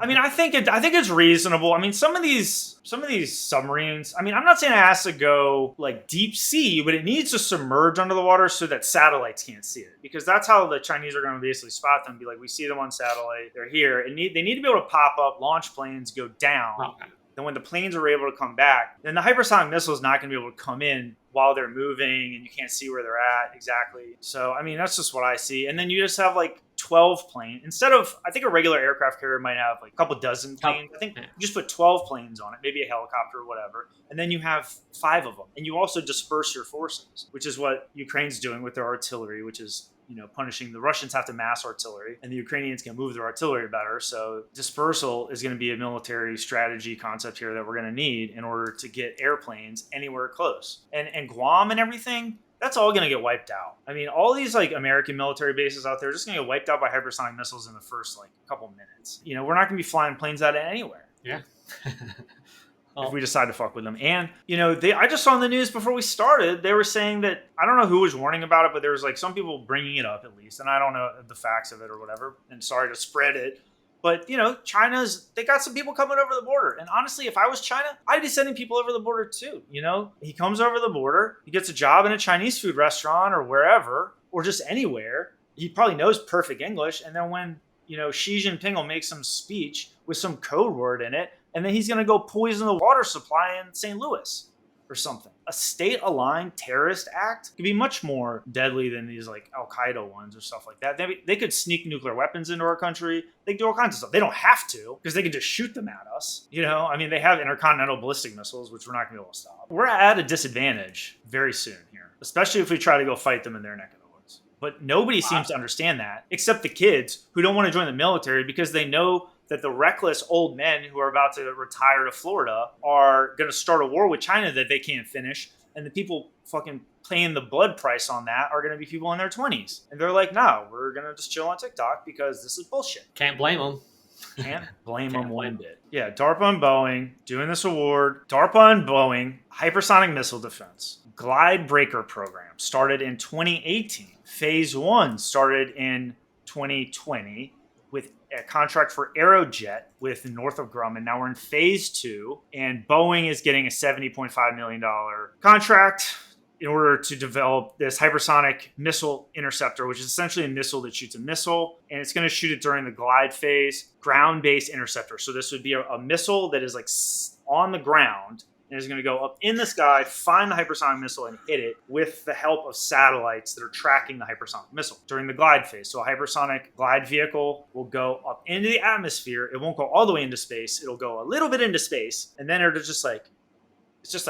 I mean, I think it's reasonable. I mean, some of these submarines, I mean, I'm not saying it has to go like deep sea, but it needs to submerge under the water so that satellites can't see it, because that's how the Chinese are going to basically spot them, be like, we see them on satellite, they're here, and they need to be able to pop up, launch planes, go down. Okay. Then when the planes are able to come back, then the hypersonic missile is not going to be able to come in while they're moving and you can't see where they're at exactly. So, I mean, that's just what I see. And then you just have like 12 planes. Instead of, I think a regular aircraft carrier might have like a couple dozen planes. I think you just put 12 planes on it, maybe a helicopter or whatever. And then you have 5 of them. And you also disperse your forces, which is what Ukraine's doing with their artillery, which is, you know, punishing. The Russians have to mass artillery and the Ukrainians can move their artillery better. So dispersal is going to be a military strategy concept here that we're going to need in order to get airplanes anywhere close. And Guam and everything, that's all going to get wiped out. I mean, all these like American military bases out there are just going to get wiped out by hypersonic missiles in the first like couple minutes. You know, we're not going to be flying planes out of anywhere. Yeah. If we decide to fuck with them. And, you know, I just saw in the news before we started, they were saying that, I don't know who was warning about it, but there was like some people bringing it up at least. And I don't know the facts of it or whatever. And sorry to spread it. But, you know, they got some people coming over the border. And honestly, if I was China, I'd be sending people over the border too. You know, he comes over the border, he gets a job in a Chinese food restaurant or wherever, or just anywhere. He probably knows perfect English. And then when, you know, Xi Jinping will make some speech with some code word in it, and then he's going to go poison the water supply in St. Louis or something. A state-aligned terrorist act could be much more deadly than these like Al-Qaeda ones or stuff like that. They could sneak nuclear weapons into our country. They could do all kinds of stuff. They don't have to, because they can just shoot them at us. You know, I mean, they have intercontinental ballistic missiles, which we're not going to be able to stop. We're at a disadvantage very soon here, especially if we try to go fight them in their neck of the woods. But nobody seems to understand that, except the kids who don't want to join the military because they know that the reckless old men who are about to retire to Florida are going to start a war with China that they can't finish. And the people fucking paying the blood price on that are going to be people in their 20s. And they're like, no, we're going to just chill on TikTok because this is bullshit. Can't blame them. Can't blame them one bit. Yeah, DARPA and Boeing doing this award. DARPA and Boeing, hypersonic missile defense. Glide breaker program started in 2018. Phase 1 started in 2020 with a contract for Aerojet with Northrop Grumman. Now we're in phase 2, and Boeing is getting a $70.5 million contract in order to develop this hypersonic missile interceptor, which is essentially a missile that shoots a missile, and it's going to shoot it during the glide phase, ground-based interceptor. So this would be a missile that is like on the ground, and is going to go up in the sky, find the hypersonic missile, and hit it with the help of satellites that are tracking the hypersonic missile during the glide phase. So a hypersonic glide vehicle will go up into the atmosphere. It won't go all the way into space. It'll go a little bit into space, and then it's just like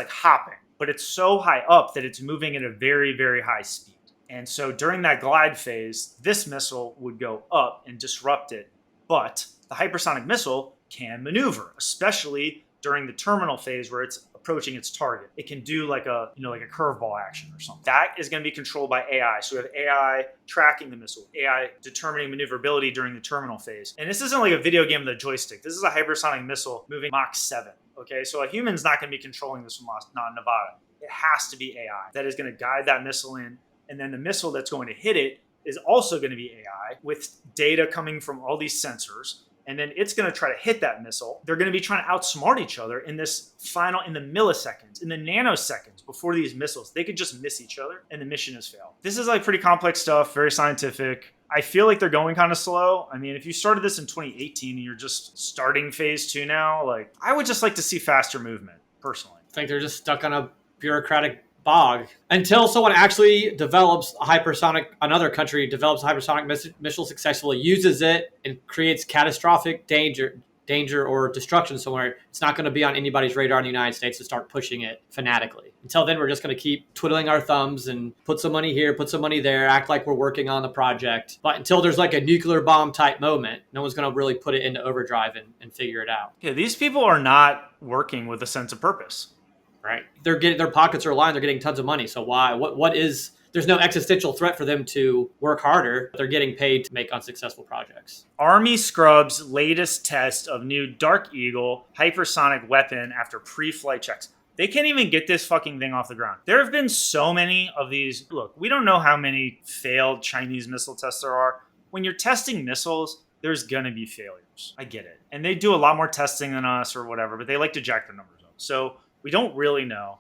hopping. But it's so high up that it's moving at a very, very high speed. And so during that glide phase, this missile would go up and disrupt it. But the hypersonic missile can maneuver, especially during the terminal phase where it's approaching its target. It can do like a curveball action or something. That is going to be controlled by AI. So we have AI tracking the missile, AI determining maneuverability during the terminal phase. And this isn't like a video game with a joystick. This is a hypersonic missile moving Mach 7. Okay, so a human's not going to be controlling this from Nevada. It has to be AI that is going to guide that missile in. And then the missile that's going to hit it is also going to be AI with data coming from all these sensors. And then it's going to try to hit that missile. They're going to be trying to outsmart each other in the milliseconds, in the nanoseconds before these missiles. They could just miss each other and the mission has failed. This is like pretty complex stuff, very scientific. I feel like they're going kind of slow. I mean, if you started this in 2018 and you're just starting phase 2 now, like I would just like to see faster movement, personally. I think they're just stuck on a bureaucratic bog until someone actually another country develops a hypersonic missile successfully, uses it, and creates catastrophic danger or destruction somewhere. It's not going to be on anybody's radar in the United States to start pushing it fanatically. Until then, we're just going to keep twiddling our thumbs and put some money here, put some money there, act like we're working on the project. But until there's like a nuclear bomb type moment, no one's going to really put it into overdrive and figure it out. Yeah, these people are not working with a sense of purpose. Right. Their pockets are lined. They're getting tons of money. So why? What is there's no existential threat for them to work harder. They're getting paid to make unsuccessful projects. Army scrubs latest test of new Dark Eagle hypersonic weapon after pre-flight checks. They can't even get this fucking thing off the ground. There have been so many of these. Look, we don't know how many failed Chinese missile tests there are. When you're testing missiles, there's gonna be failures. I get it. And they do a lot more testing than us or whatever, but they like to jack their numbers up. So we don't really know.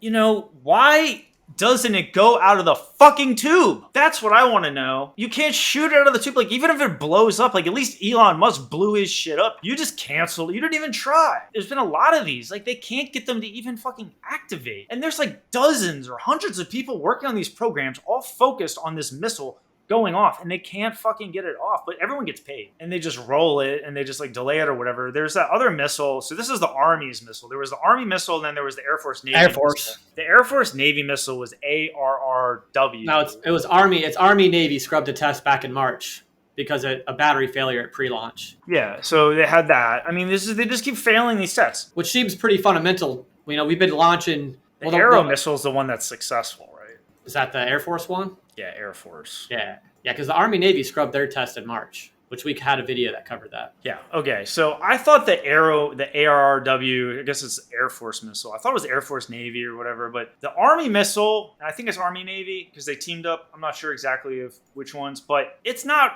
Why doesn't it go out of the fucking tube? That's what I want to know. You can't shoot it out of the tube. Like, even if it blows up, like, at least Elon Musk blew his shit up. You just canceled. You didn't even try. There's been a lot of these. Like, they can't get them to even fucking activate. And there's like dozens or hundreds of people working on these programs, all focused on this missile going off, and they can't fucking get it off, but everyone gets paid, and they just roll it, and they just like delay it or whatever. There's that other missile. So this is the Army's missile. There was the Army missile, and then there was the Air Force Navy missile. The Air Force Navy missile was ARRW. No, it was Army. It's Army Navy scrubbed a test back in March because of a battery failure at pre-launch. Yeah, so they had that. I mean, they just keep failing these tests, which seems pretty fundamental. We've been launching. The Aero missile is the one that's successful, right? Is that the Air Force one? Yeah, Air Force. Yeah, because the Army Navy scrubbed their test in March, which we had a video that covered that. Yeah, okay. So I thought the ARRW, I guess it's Air Force missile. I thought it was Air Force Navy or whatever, but the Army missile, I think it's Army Navy because they teamed up. I'm not sure exactly of which ones, but it's not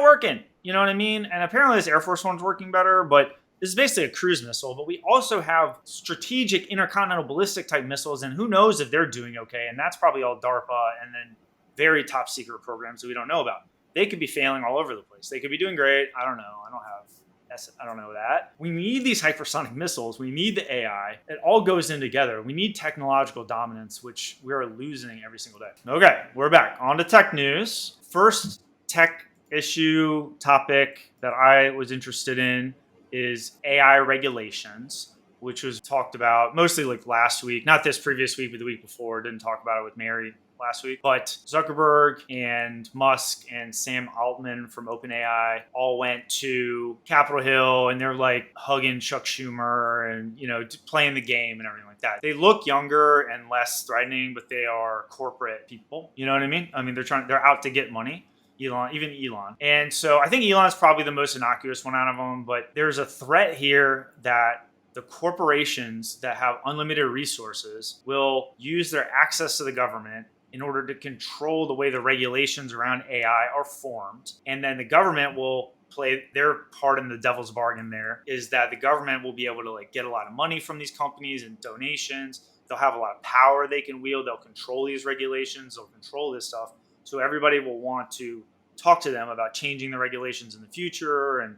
working. You know what I mean? And apparently this Air Force one's working better, but this is basically a cruise missile, but we also have strategic intercontinental ballistic type missiles, and who knows if they're doing okay, and that's probably all DARPA and then very top secret programs that we don't know about. They could be failing all over the place. They could be doing great. I don't know. I don't know that. We need these hypersonic missiles. We need the AI. It all goes in together. We need technological dominance, which we are losing every single day. Okay, we're back. On to tech news. First tech issue topic that I was interested in is AI regulations, which was talked about mostly like last week. Not this previous week, but the week before. Didn't talk about it with Mary last week. But Zuckerberg and Musk and Sam Altman from OpenAI all went to Capitol Hill, and they're like hugging Chuck Schumer and, playing the game and everything like that. They look younger and less threatening, but they are corporate people. You know what I mean? I mean, they're out to get money. Elon. And so I think Elon's probably the most innocuous one out of them, but there's a threat here that the corporations that have unlimited resources will use their access to the government in order to control the way the regulations around AI are formed. And then the government will play their part in the devil's bargain. There is that the government will be able to get a lot of money from these companies and donations. They'll have a lot of power they can wield. They'll control these regulations. They'll control this stuff. So everybody will want to talk to them about changing the regulations in the future and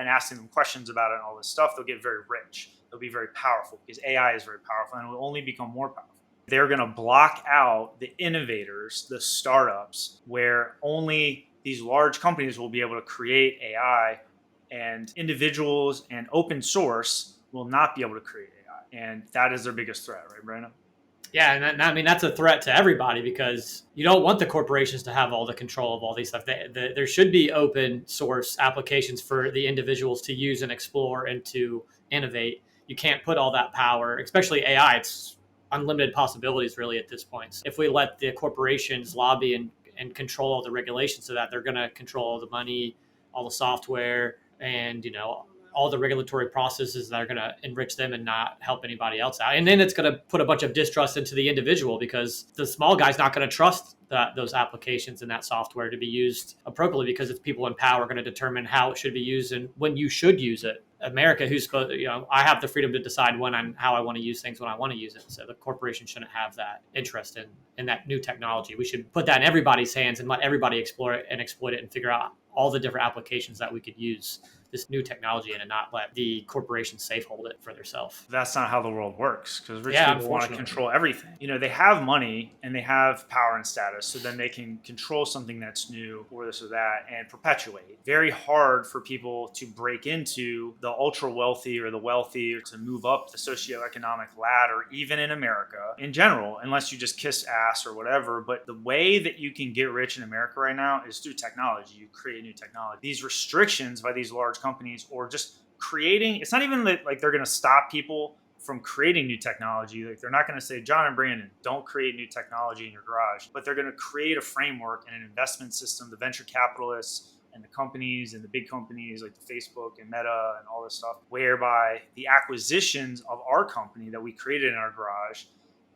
asking them questions about it and all this stuff. They'll get very rich. They'll be very powerful because AI is very powerful and will only become more powerful. They're going to block out the innovators, the startups, where only these large companies will be able to create AI, and individuals and open source will not be able to create AI. And that is their biggest threat, right, Brandon? Yeah, and that's a threat to everybody because you don't want the corporations to have all the control of all these stuff. There should be open source applications for the individuals to use and explore and to innovate. You can't put all that power, especially AI. It's unlimited possibilities really at this point. So if we let the corporations lobby and control all the regulations so that they're going to control all the money, all the software, and all the regulatory processes that are going to enrich them and not help anybody else out. And then it's going to put a bunch of distrust into the individual because the small guy's not going to trust those applications and that software to be used appropriately because it's people in power going to determine how it should be used and when you should use it. America, I have the freedom to decide when and how I want to use things when I want to use it. So the corporation shouldn't have that interest in that new technology. We should put that in everybody's hands and let everybody explore it and exploit it and figure out all the different applications that we could use this new technology in and not let the corporation safe hold it for themselves. That's not how the world works because rich people want to control everything. They have money and they have power and status, so then they can control something that's new or this or that and perpetuate. Very hard for people to break into the ultra wealthy or the wealthy or to move up the socioeconomic ladder, even in America in general, unless you just kiss ass or whatever. But the way that you can get rich in America right now is through technology. You create new technology. These restrictions by these large companies or just creating, it's not even like they're going to stop people from creating new technology. Like they're not going to say, John and Brandon, don't create new technology in your garage, but they're going to create a framework and an investment system, the venture capitalists and the companies and the big companies like the Facebook and Meta and all this stuff, whereby the acquisitions of our company that we created in our garage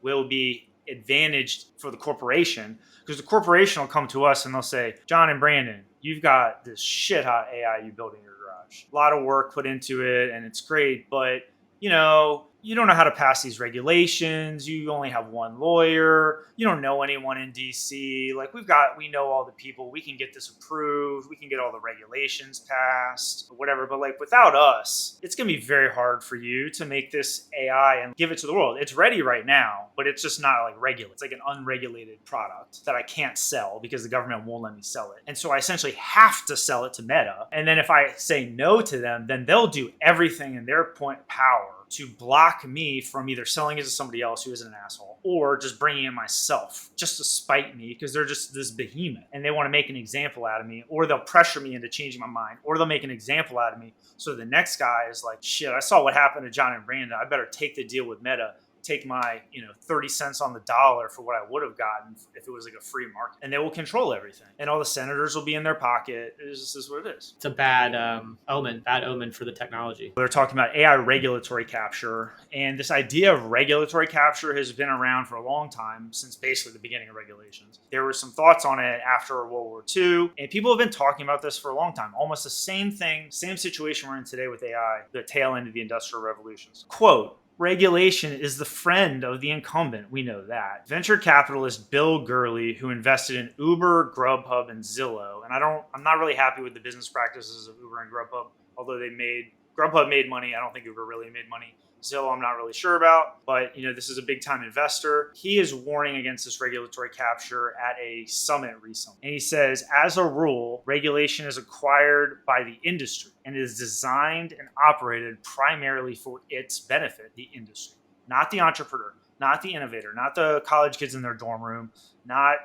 will be advantaged for the corporation, because the corporation will come to us and they'll say, John and Brandon, you've got this shit hot AI you built in your garage. A lot of work put into it and it's great, but you don't know how to pass these regulations. You only have one lawyer. You don't know anyone in DC. Like we know all the people. We can get this approved. We can get all the regulations passed, or whatever. But like without us, it's going to be very hard for you to make this AI and give it to the world. It's ready right now, but it's just not like regulated. It's like an unregulated product that I can't sell because the government won't let me sell it. And so I essentially have to sell it to Meta. And then if I say no to them, then they'll do everything in their power to block me from either selling it to somebody else who isn't an asshole or just bringing it myself just to spite me, because they're just this behemoth and they want to make an example out of me, or they'll pressure me into changing my mind, or they'll make an example out of me. So the next guy is like, shit, I saw what happened to John and Brandon. I better take the deal with Meta, take my 30 cents on the dollar for what I would have gotten if it was like a free market, and they will control everything, and all the senators will be in their pocket. This is what it is. It's a bad omen for the technology. They're talking about AI regulatory capture, and this idea of regulatory capture has been around for a long time, since basically the beginning of regulations. There were some thoughts on it after World War II, and people have been talking about this for a long time. Almost the same thing, same situation we're in today with AI, the tail end of the Industrial Revolutions. Quote, regulation is the friend of the incumbent. We know that. Venture capitalist Bill Gurley, who invested in Uber, Grubhub, and Zillow. And I'm not really happy with the business practices of Uber and Grubhub, although Grubhub made money. I don't think Uber really made money. Zillow, I'm not really sure about, but this is a big time investor. He is warning against this regulatory capture at a summit recently. And he says, as a rule, regulation is acquired by the industry and is designed and operated primarily for its benefit, the industry, not the entrepreneur, not the innovator, not the college kids in their dorm room, not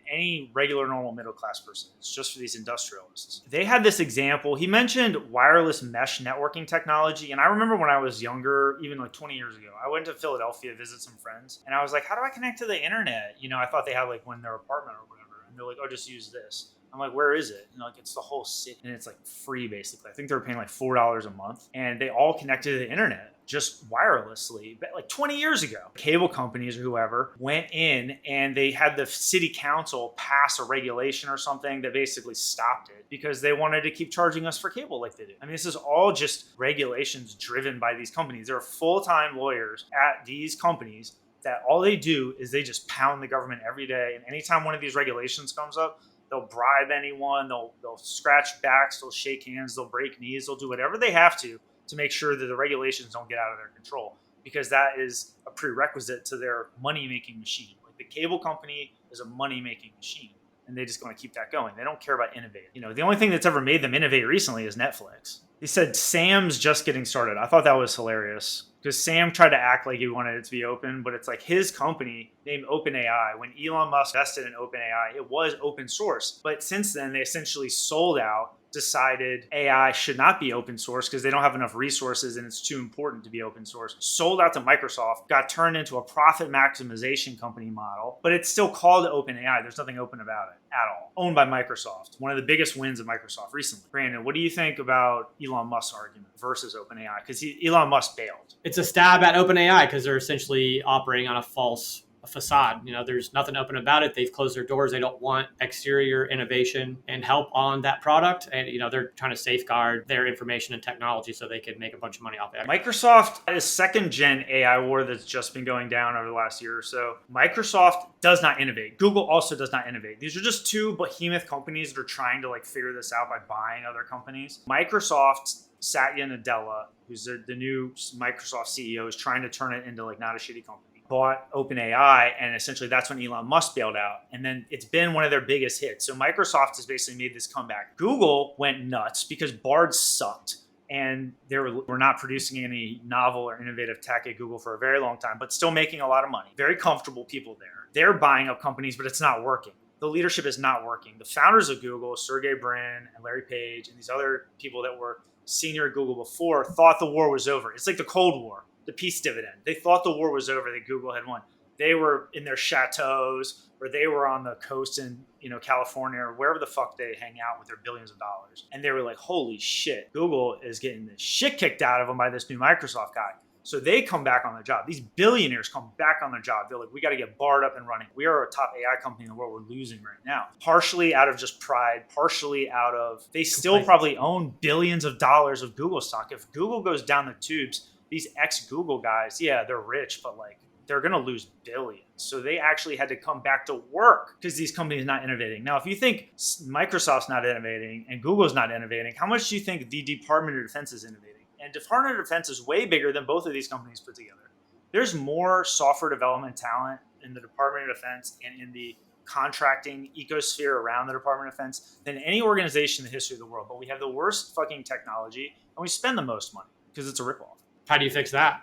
any regular, normal, middle-class person. It's just for these industrialists. They had this example. He mentioned wireless mesh networking technology. And I remember when I was younger, even like 20 years ago, I went to Philadelphia to visit some friends. And I was like, how do I connect to the internet? I thought they had like one in their apartment or whatever. And they're like, oh, just use this. I'm like, where is it? And like, it's the whole city. And it's like free, basically. I think they were paying like $4 a month. And they all connected to the internet just wirelessly, but like 20 years ago. Cable companies or whoever went in and they had the city council pass a regulation or something that basically stopped it because they wanted to keep charging us for cable like they do. I mean, this is all just regulations driven by these companies. There are full-time lawyers at these companies that all they do is they just pound the government every day. And anytime one of these regulations comes up, they'll bribe anyone, they'll scratch backs, they'll shake hands, they'll break knees, they'll do whatever they have to make sure that the regulations don't get out of their control, because that is a prerequisite to their money-making machine. Like the cable company is a money-making machine, and they just want to keep that going. They don't care about innovating. The only thing that's ever made them innovate recently is Netflix. He said Sam's just getting started. I thought that was hilarious, because Sam tried to act like he wanted it to be open, but it's like his company named OpenAI. When Elon Musk invested in OpenAI, it was open source. But since then, they essentially sold out, decided AI should not be open source because they don't have enough resources and it's too important to be open source. Sold out to Microsoft, got turned into a profit maximization company model, but it's still called OpenAI. There's nothing open about it at all. Owned by Microsoft. One of the biggest wins of Microsoft recently. Brandon, what do you think about Elon Musk's argument versus OpenAI? Because Elon Musk bailed. It's a stab at OpenAI because they're essentially operating on a false facade. There's nothing open about it. They've closed their doors. They don't want exterior innovation and help on that product. And, they're trying to safeguard their information and technology so they can make a bunch of money off it. Microsoft is second gen AI war that's just been going down over the last year or so. Microsoft does not innovate. Google also does not innovate. These are just two behemoth companies that are trying to figure this out by buying other companies. Microsoft, Satya Nadella, who's the new Microsoft CEO, is trying to turn it into not a shitty company. Bought OpenAI, and essentially that's when Elon Musk bailed out. And then it's been one of their biggest hits. So Microsoft has basically made this comeback. Google went nuts because Bard sucked. And they were not producing any novel or innovative tech at Google for a very long time, but still making a lot of money. Very comfortable people there. They're buying up companies, but it's not working. The leadership is not working. The founders of Google, Sergey Brin and Larry Page, and these other people that were senior at Google before, thought the war was over. It's like the Cold War. the peace dividend. They thought the war was over, that Google had won. They were in their chateaus, or they were on the coast in California, or wherever the fuck they hang out with their billions of dollars. And they were like, holy shit, Google is getting the shit kicked out of them by this new Microsoft guy. So they come back on the job. These billionaires come back on the job. They're like, we got to get Bard up and running. We are a top AI company in the world. We're losing right now. Partially out of just pride, partially out of, they still probably own billions of dollars of Google stock. If Google goes down the tubes, these ex-Google guys, yeah, they're rich, but like, they're going to lose billions. So they actually had to come back to work because these companies are not innovating. Now, if you think Microsoft's not innovating and Google's not innovating, how much do you think the Department of Defense is innovating? And Department of Defense is way bigger than both of these companies put together. There's more software development talent in the Department of Defense and in the contracting ecosphere around the Department of Defense than any organization in the history of the world. But we have the worst fucking technology and we spend the most money because it's a ripoff. How do you fix that?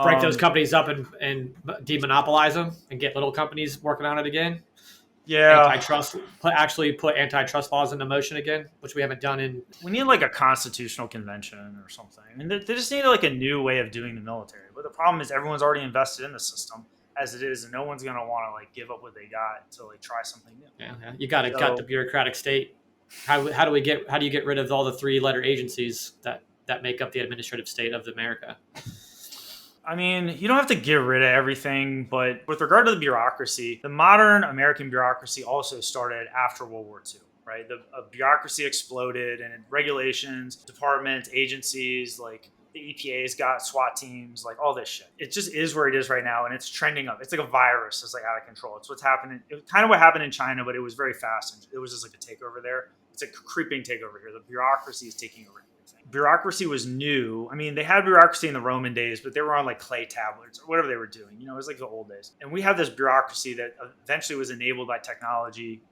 Break those companies up and demonopolize them and get little companies working on it again. Yeah. Actually put antitrust laws into motion again, which we haven't done in. We need like a constitutional convention or something. And they just need like a new way of doing the military. But the problem is everyone's already invested in the system as it is, and no one's going to want to like give up what they got to like try something new. Yeah. You got to gut the bureaucratic state. How do you get rid of all the 3-letter agencies that make up the administrative state of America? I mean, you don't have to get rid of everything, but with regard to the bureaucracy, the modern American bureaucracy also started after World War II, right? The bureaucracy exploded and regulations, departments, agencies, like the EPA's got SWAT teams, like all this shit. It just is where it is right now, and it's trending up. It's like a virus. It's like out of control. It's what's happening. It was kind of what happened in China, but it was very fast. And it was just like a takeover there. It's a creeping takeover here. The bureaucracy is taking over. Bureaucracy was new. I mean, they had bureaucracy in the Roman days, but they were on like clay tablets or whatever they were doing. It was like the old days. And we have this bureaucracy that eventually was enabled by technology,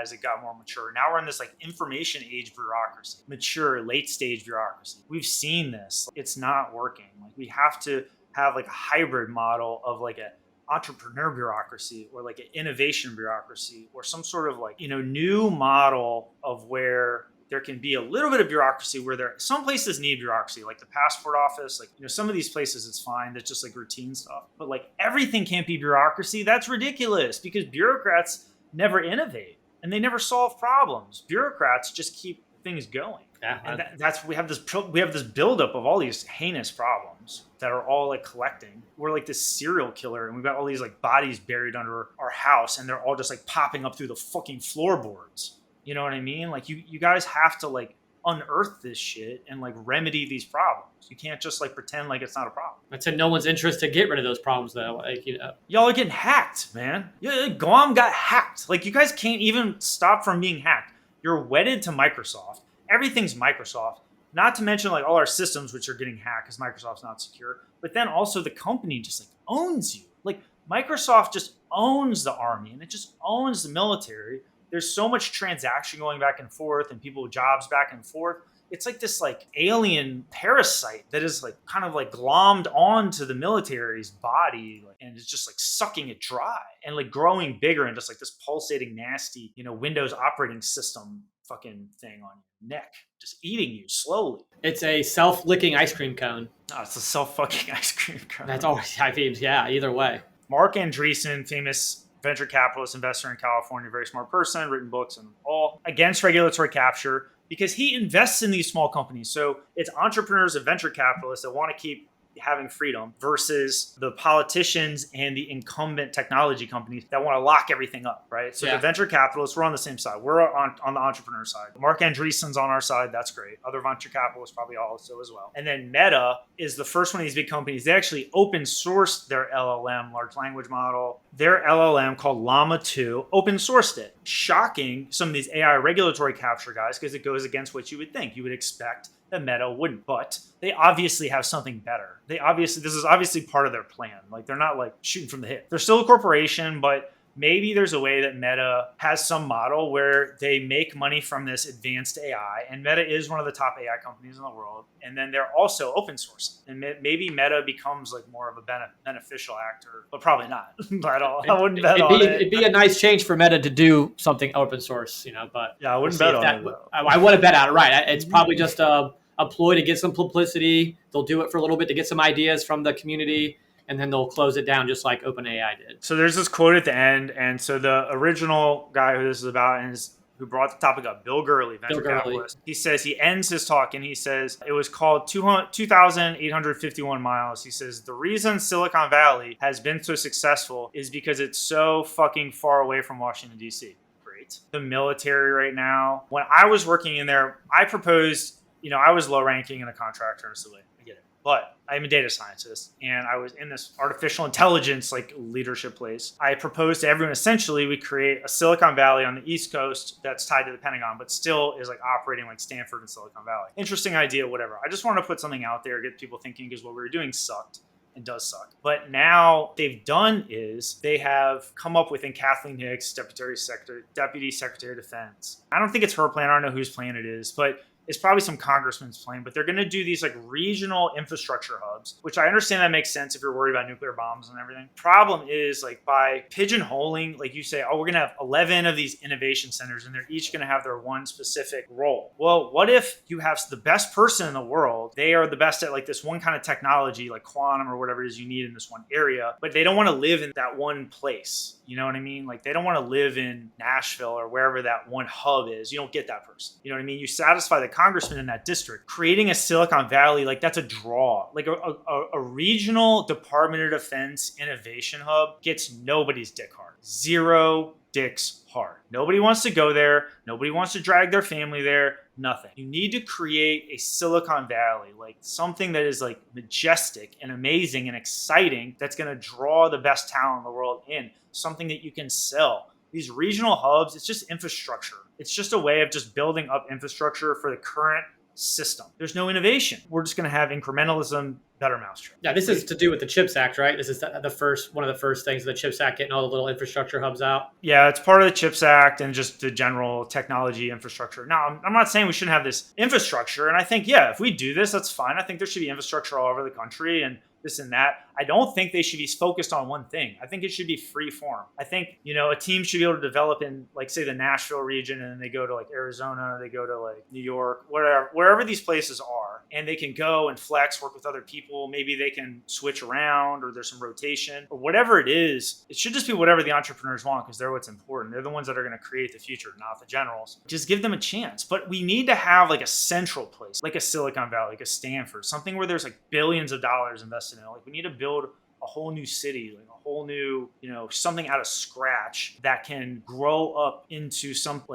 as it got more mature. Now we're in this like information age bureaucracy, mature, late stage bureaucracy. We've seen this. It's not working. Like we have to have like a hybrid model of like a entrepreneur bureaucracy or like an innovation bureaucracy or some sort of like, new model of where there can be a little bit of bureaucracy where some places need bureaucracy, like the passport office, like, some of these places it's fine. That's just like routine stuff. But like everything can't be bureaucracy. That's ridiculous because bureaucrats never innovate and they never solve problems. Bureaucrats just keep things going. Yeah, and we have this buildup of all these heinous problems that are all like collecting. We're like this serial killer and we've got all these like bodies buried under our house and they're all just like popping up through the fucking floorboards. You know what I mean? Like you guys have to like unearth this shit and like remedy these problems. You can't just like pretend like it's not a problem. It's in no one's interest to get rid of those problems though. Like, y'all are getting hacked, man. Guam got hacked. Like you guys can't even stop from being hacked. You're wedded to Microsoft. Everything's Microsoft. Not to mention like all our systems, which are getting hacked because Microsoft's not secure. But then also the company just like owns you. Like Microsoft just owns the army and it just owns the military. There's so much transaction going back and forth and people with jobs back and forth. It's like this like alien parasite that is like kind of like glommed onto the military's body and it's just like sucking it dry and like growing bigger and just like this pulsating, nasty, Windows operating system fucking thing on your neck, just eating you slowly. It's a self-licking ice cream cone. No, it's a self-fucking ice cream cone. That's always high beams. Yeah, either way. Mark Andreessen, famous venture capitalist investor in California, very smart person, written books and all, against regulatory capture because he invests in these small companies. So it's entrepreneurs and venture capitalists that want to keep having freedom versus the politicians and the incumbent technology companies that want to lock everything up, right? So the venture capitalists, we're on the same side. We're on the entrepreneur side. Mark Andreessen's on our side. That's great. Other venture capitalists probably also as well. And then Meta is the first one of these big companies. They actually open sourced their LLM, large language model. Their LLM called Llama 2 open sourced it. Shocking some of these AI regulatory capture guys because it goes against what you would think. You would expect that Meta wouldn't, but they obviously have something better. This is obviously part of their plan. Like they're not like shooting from the hip. They're still a corporation, but maybe there's a way that Meta has some model where they make money from this advanced AI, and Meta is one of the top AI companies in the world. And then they're also open source, and maybe Meta becomes like more of a beneficial actor, but probably not at all. I wouldn't bet on it. It'd be a nice change for Meta to do something open source, but yeah, I wouldn't bet on it. I wouldn't bet on it. Right? It's probably just a a ploy to get some publicity. They'll do it for a little bit to get some ideas from the community, and then they'll close it down just like OpenAI did. So there's this quote at the end, and so the original guy who this is about and who brought the topic up, Bill Gurley, venture capitalist. He says, he ends his talk and he says, it was called 2,851 miles. He says, the reason Silicon Valley has been so successful is because it's so fucking far away from Washington, D.C. Great. The military right now. When I was working in there, I proposed, I was low ranking in a contractor in Sicily. I get it. But I'm a data scientist and I was in this artificial intelligence leadership place. I proposed to everyone, essentially, we create a Silicon Valley on the East Coast that's tied to the Pentagon, but still is operating like Stanford and Silicon Valley. Interesting idea, whatever. I just wanted to put something out there, get people thinking, because what we were doing sucked. And does suck. But now they've done is they have come up with, in Kathleen Hicks, Deputy Secretary of Defense. I don't think it's her plan. I don't know whose plan it is, but it's probably some congressman's plan, but they're going to do these regional infrastructure hubs, which I understand that makes sense if you're worried about nuclear bombs and everything. Problem is by pigeonholing, you say, oh, we're going to have 11 of these innovation centers and they're each going to have their one specific role. Well, what if you have the best person in the world? They are the best at this one kind of technology, like quantum or whatever it is you need in this one area, but they don't want to live in that one place. You know what I mean? They don't want to live in Nashville or wherever that one hub is. You don't get that person. You know what I mean? You satisfy the congressman in that district. Creating a Silicon Valley, that's a draw. A regional Department of Defense innovation hub gets nobody's dick hard. Zero dicks hard. Nobody wants to go there. Nobody wants to drag their family there. Nothing. You need to create a Silicon Valley, something that is majestic and amazing and exciting, that's going to draw the best talent in the world in. Something that you can sell. These regional hubs, it's just infrastructure. It's just a way of just building up infrastructure for the current system. There's no innovation. We're just going to have incrementalism, better mousetrap. Yeah, this is to do with the CHIPS Act, right? This is one of the first things of the CHIPS Act, getting all the little infrastructure hubs out. Yeah, it's part of the CHIPS Act and just the general technology infrastructure. Now, I'm not saying we shouldn't have this infrastructure. And I think, if we do this, that's fine. I think there should be infrastructure all over the country and this and that. I don't think they should be focused on one thing. I think it should be free form. I think, a team should be able to develop in, say, the Nashville region, and then they go to Arizona, they go to New York, wherever these places are, and they can go and flex, work with other people. Maybe they can switch around, or there's some rotation, or whatever it is. It should just be whatever the entrepreneurs want, because they're what's important. They're the ones that are going to create the future, not the generals. Just give them a chance. But we need to have a central place, like a Silicon Valley, like a Stanford, something where there's billions of dollars invested in it. We need to build a whole new city, a whole new, something out of scratch that can grow up into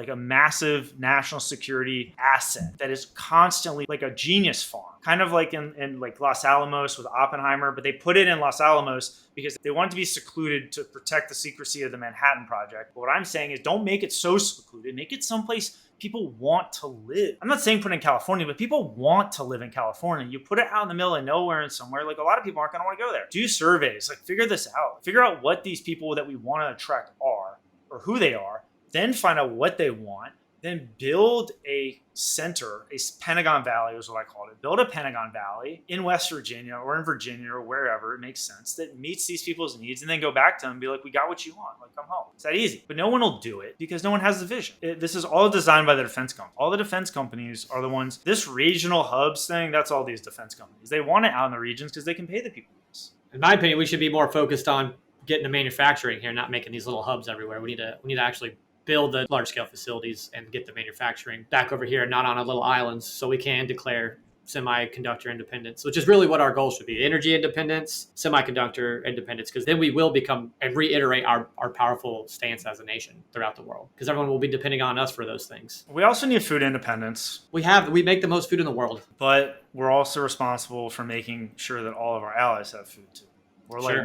a massive national security asset that is constantly a genius farm, kind of in Los Alamos with Oppenheimer, but they put it in Los Alamos because they want it to be secluded to protect the secrecy of the Manhattan Project. But what I'm saying is, don't make it so secluded. Make it someplace people want to live. I'm not saying put it in California, but people want to live in California. You put it out in the middle of nowhere and somewhere, a lot of people aren't going to want to go there. Do surveys, figure this out. Figure out what these people that we want to attract are, or who they are, then find out what they want, then build a center, a Pentagon Valley is what I called it. Build a Pentagon Valley in West Virginia or in Virginia or wherever it makes sense that meets these people's needs, and then go back to them and be like, we got what you want. Come home. It's that easy. But no one will do it because no one has the vision. This is all designed by the defense company. All the defense companies are the ones, this regional hubs thing, that's all these defense companies. They want it out in the regions because they can pay the people this. In my opinion, we should be more focused on getting the manufacturing here, not making these little hubs everywhere. We need to actually build the large-scale facilities and get the manufacturing back over here, not on a little islands, so we can declare semiconductor independence, which is really what our goal should be: energy independence, semiconductor independence, because then we will become and reiterate our powerful stance as a nation throughout the world, because everyone will be depending on us for those things. We also need food independence. We make the most food in the world, but we're also responsible for making sure that all of our allies have food too. We're like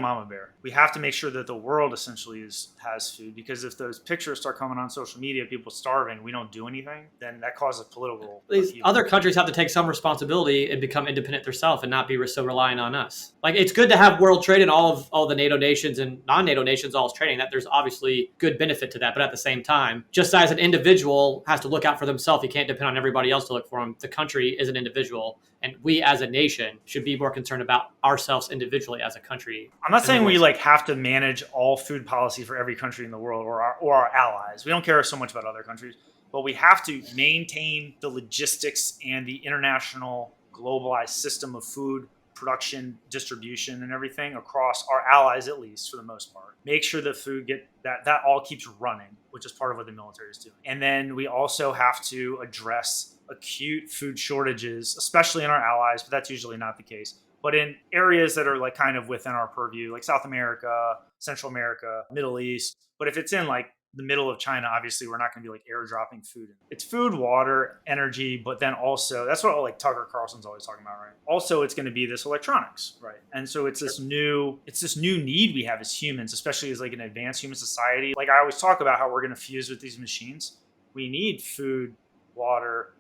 Mama Bear. We have to make sure that the world essentially has food, because if those pictures start coming on social media, people starving, we don't do anything, then that causes political upheaval. Other countries have to take some responsibility and become independent themselves and not be so reliant on us. It's good to have world trade and all the NATO nations and non-NATO nations all trading. That there's obviously good benefit to that, but at the same time, just as an individual has to look out for themselves, he can't depend on everybody else to look for him. The country is an individual, And we as a nation should be more concerned about ourselves individually as a country. I'm not saying we like have to manage all food policy for every country in the world or our allies. We don't care so much about other countries, but we have to maintain the logistics and the international globalized system of food production, distribution, and everything across our allies, at least for the most part. Make sure the food that all keeps running, which is part of what the military is doing. And then we also have to address acute food shortages, especially in our allies, but that's usually not the case. But in areas that are like kind of within our purview, like South America, Central America, Middle East. But if it's in like the middle of China, obviously we're not going to be like airdropping food. It's food, water, energy, but then also that's what like Tucker Carlson's always talking about, right? Also, it's going to be this electronics, right? And so it's this new need we have as humans, especially as like an advanced human society. Like I always talk about how we're going to fuse with these machines. We need food, water,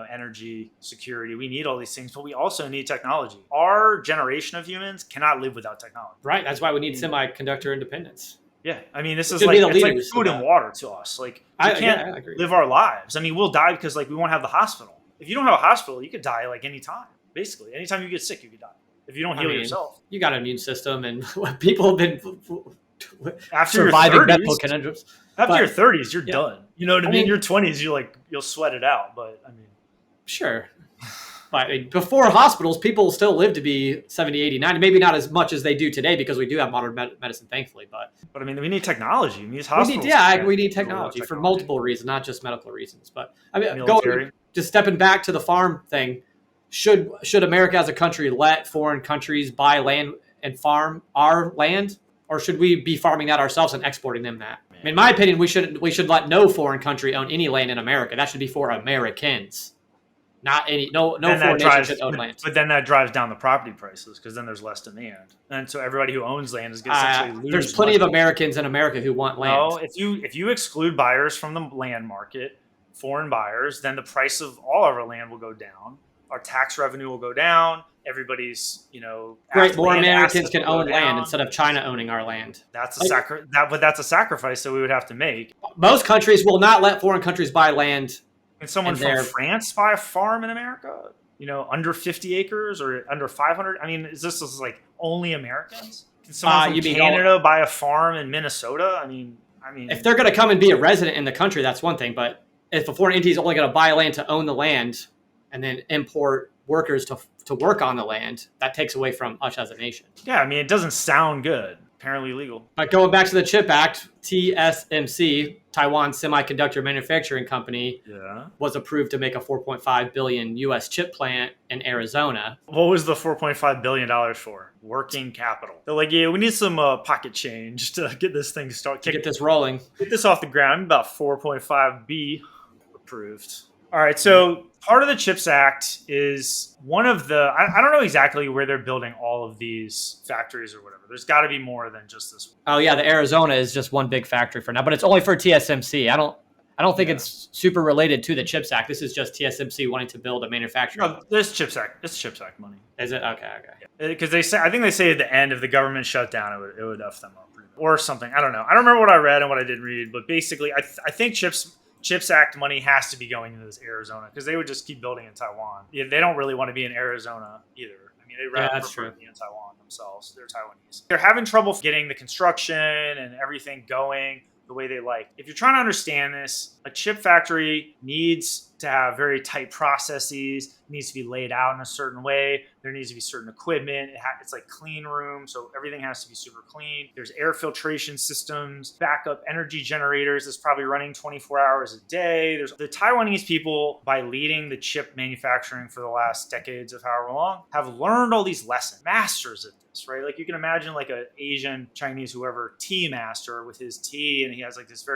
energy, security. We need all these things, but we also need technology. Our generation of humans cannot live without technology. Right. That's why we need semiconductor independence. Yeah, I mean, this is like, it's like food and water to us. Like, we can't live our lives. I mean, we'll die because like we won't have the hospital. If you don't have a hospital, you could die like anytime. Basically, anytime you get sick, you could die if you don't heal yourself. You got an immune system, and people have been after surviving your 30s, medical conundrums. After your 30s, you're done. You know what I mean? Your 20s, you'll sweat it out. But I mean, sure. But before hospitals, people still live to be 70, 80, 90. Maybe not as much as they do today because we do have modern medicine, thankfully. But I mean, we need technology. These hospitals. We need technology for multiple reasons, not just medical reasons. But I mean, just stepping back to the farm thing, should America as a country let foreign countries buy land and farm our land, or should we be farming that ourselves and exporting them that? I mean, in my opinion, we should let no foreign country own any land in America. That should be for Americans. Not any no foreign nation should own land. But then that drives down the property prices because then there's less demand, and so everybody who owns land is going to essentially lose. There's plenty of Americans in America who want land. No, if you exclude buyers from the land market, foreign buyers, then the price of all of our land will go down. Our tax revenue will go down. Everybody's great. More Americans can own land instead of China owning our land. That's but that's a sacrifice that we would have to make. Most countries will not let foreign countries buy land. Can someone from France buy a farm in America? Under 50 acres or under 500? I mean, is this like only Americans? Can someone from Canada buy a farm in Minnesota? I mean, if they're going to come and be a resident in the country, that's one thing. But if a foreign entity is only going to buy land to own the land and then import workers to work on the land, that takes away from us as a nation. Yeah, I mean, it doesn't sound good. Apparently illegal. But going back to the CHIP Act, TSMC, Taiwan Semiconductor Manufacturing Company, was approved to make a $4.5 billion U.S. chip plant in Arizona. What was the $4.5 billion for? Working capital. They're like, yeah, we need some pocket change to get this thing started. Get this rolling. Get this off the ground. About 4.5 B approved. All right, so part of the CHIPS Act is one of the, I don't know exactly where they're building all of these factories or whatever. There's got to be more than just this one. Oh yeah, the Arizona is just one big factory for now, but it's only for TSMC. I don't think it's super related to the CHIPS Act. This is just TSMC wanting to build a manufacturing. No, this CHIPS Act. It's CHIPS Act money. Is it? Okay. Because I think they say at the end, if the government shut down, it would F them up or something. I don't know. I don't remember what I read and what I didn't read, but basically, I think CHIPS Act money has to be going into this Arizona because they would just keep building in Taiwan. Yeah, they don't really want to be in Arizona either. I mean, they'd rather prefer to be in Taiwan themselves. They're Taiwanese. They're having trouble getting the construction and everything going the way they like. If you're trying to understand this, a chip factory needs to have very tight processes, needs to be laid out in a certain way. There needs to be certain equipment. It's like clean room, so everything has to be super clean. There's air filtration systems, backup energy generators that's probably running 24 hours a day. There's the Taiwanese people, by leading the chip manufacturing for the last decades of however long, have learned all these lessons, masters at this, right? Like you can imagine like an Asian, Chinese, whoever, tea master with his tea, and he has like this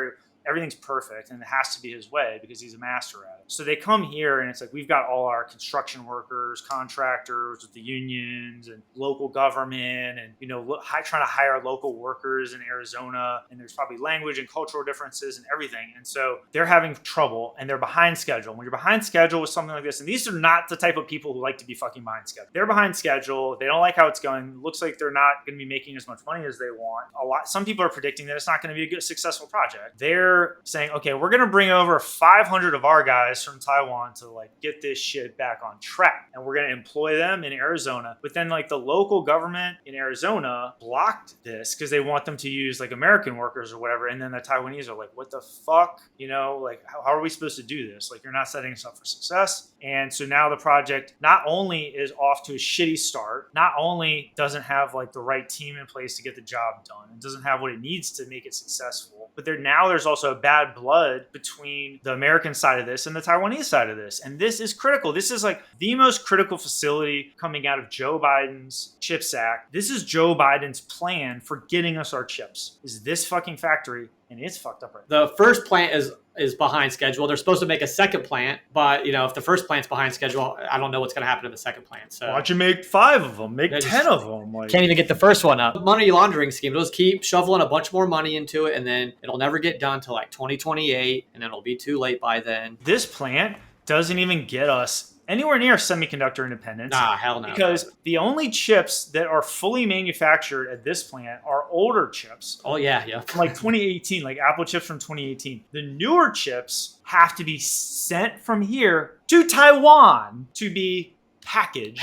everything's perfect and it has to be his way because he's a master at it. So they come here and it's like we've got all our construction workers, contractors with the unions and local government and, trying to hire local workers in Arizona. And there's probably language and cultural differences and everything. And so they're having trouble and they're behind schedule. When you're behind schedule with something like this, and these are not the type of people who like to be fucking behind schedule. They're behind schedule. They don't like how it's going. It looks like they're not going to be making as much money as they want. Some people are predicting that it's not going to be a good, successful project. They're they're saying, okay, we're going to bring over 500 of our guys from Taiwan to like get this shit back on track. And we're going to employ them in Arizona. But then like the local government in Arizona blocked this because they want them to use like American workers or whatever. And then the Taiwanese are like, what the fuck? You know, like how are we supposed to do this? Like you're not setting us up for success. And so now the project not only is off to a shitty start, not only doesn't have like the right team in place to get the job done, it doesn't have what it needs to make it successful, but there's also a bad blood between the American side of this and the Taiwanese side of this. And this is critical. This is like the most critical facility coming out of Joe Biden's CHIPS Act. This is Joe Biden's plan for getting us our chips, is this fucking factory, and it's fucked up right now. The first plant is behind schedule. They're supposed to make a second plant, but you know, if the first plant's behind schedule, I don't know what's going to happen to the second plant. So why don't you make 5 of them? Make 10 of them. Like, can't even get the first one up. Money laundering scheme. They'll just keep shoveling a bunch more money into it, and then it'll never get done till like 2028, and then it'll be too late by then. This plant doesn't even get us anywhere near semiconductor independence. Nah, hell no. Because the only chips that are fully manufactured at this plant are older chips. Oh, yeah. From like 2018, like Apple chips from 2018. The newer chips have to be sent from here to Taiwan to be packaged.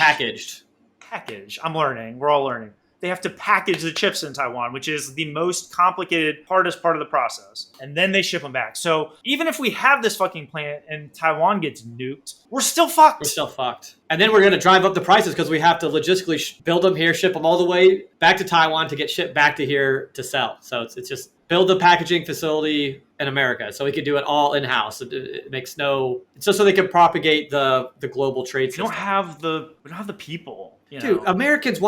Packaged. I'm learning. We're all learning. They have to package the chips in Taiwan, which is the most complicated, hardest part of the process. And then they ship them back. So even if we have this fucking plant and Taiwan gets nuked, we're still fucked. And then we're going to drive up the prices because we have to logistically build them here, ship them all the way back to Taiwan to get shipped back to here to sell. So it's just build the packaging facility in America so we could do it all in-house. It makes it's just so they can propagate the global trade system. We don't have the people. You know? Dude, Americans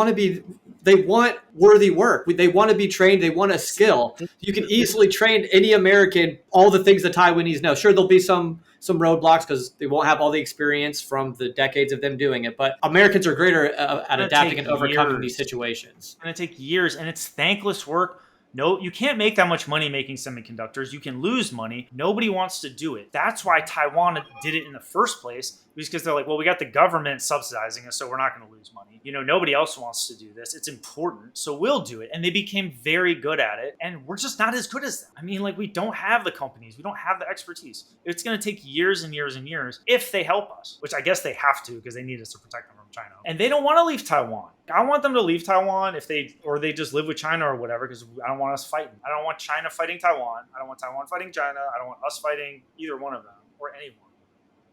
they want worthy work. They want to be trained. They want a skill. You can easily train any American all the things the Taiwanese know. Sure, there'll be some roadblocks because they won't have all the experience from the decades of them doing it. But Americans are greater at adapting and overcoming these situations. It's going to take years, and it's thankless work. No, you can't make that much money making semiconductors. You can lose money. Nobody wants to do it. That's why Taiwan did it in the first place, because they're like, well, we got the government subsidizing us, so we're not going to lose money. You know, nobody else wants to do this. It's important, so we'll do it. And they became very good at it, and we're just not as good as them. I mean, like, we don't have the companies. We don't have the expertise. It's going to take years and years and years if they help us, which I guess they have to because they need us to protect them from China. And they don't want to leave Taiwan. I want them to leave Taiwan if they just live with China or whatever, because I don't want us fighting. I don't want China fighting Taiwan. I don't want Taiwan fighting China. I don't want us fighting either one of them or anyone.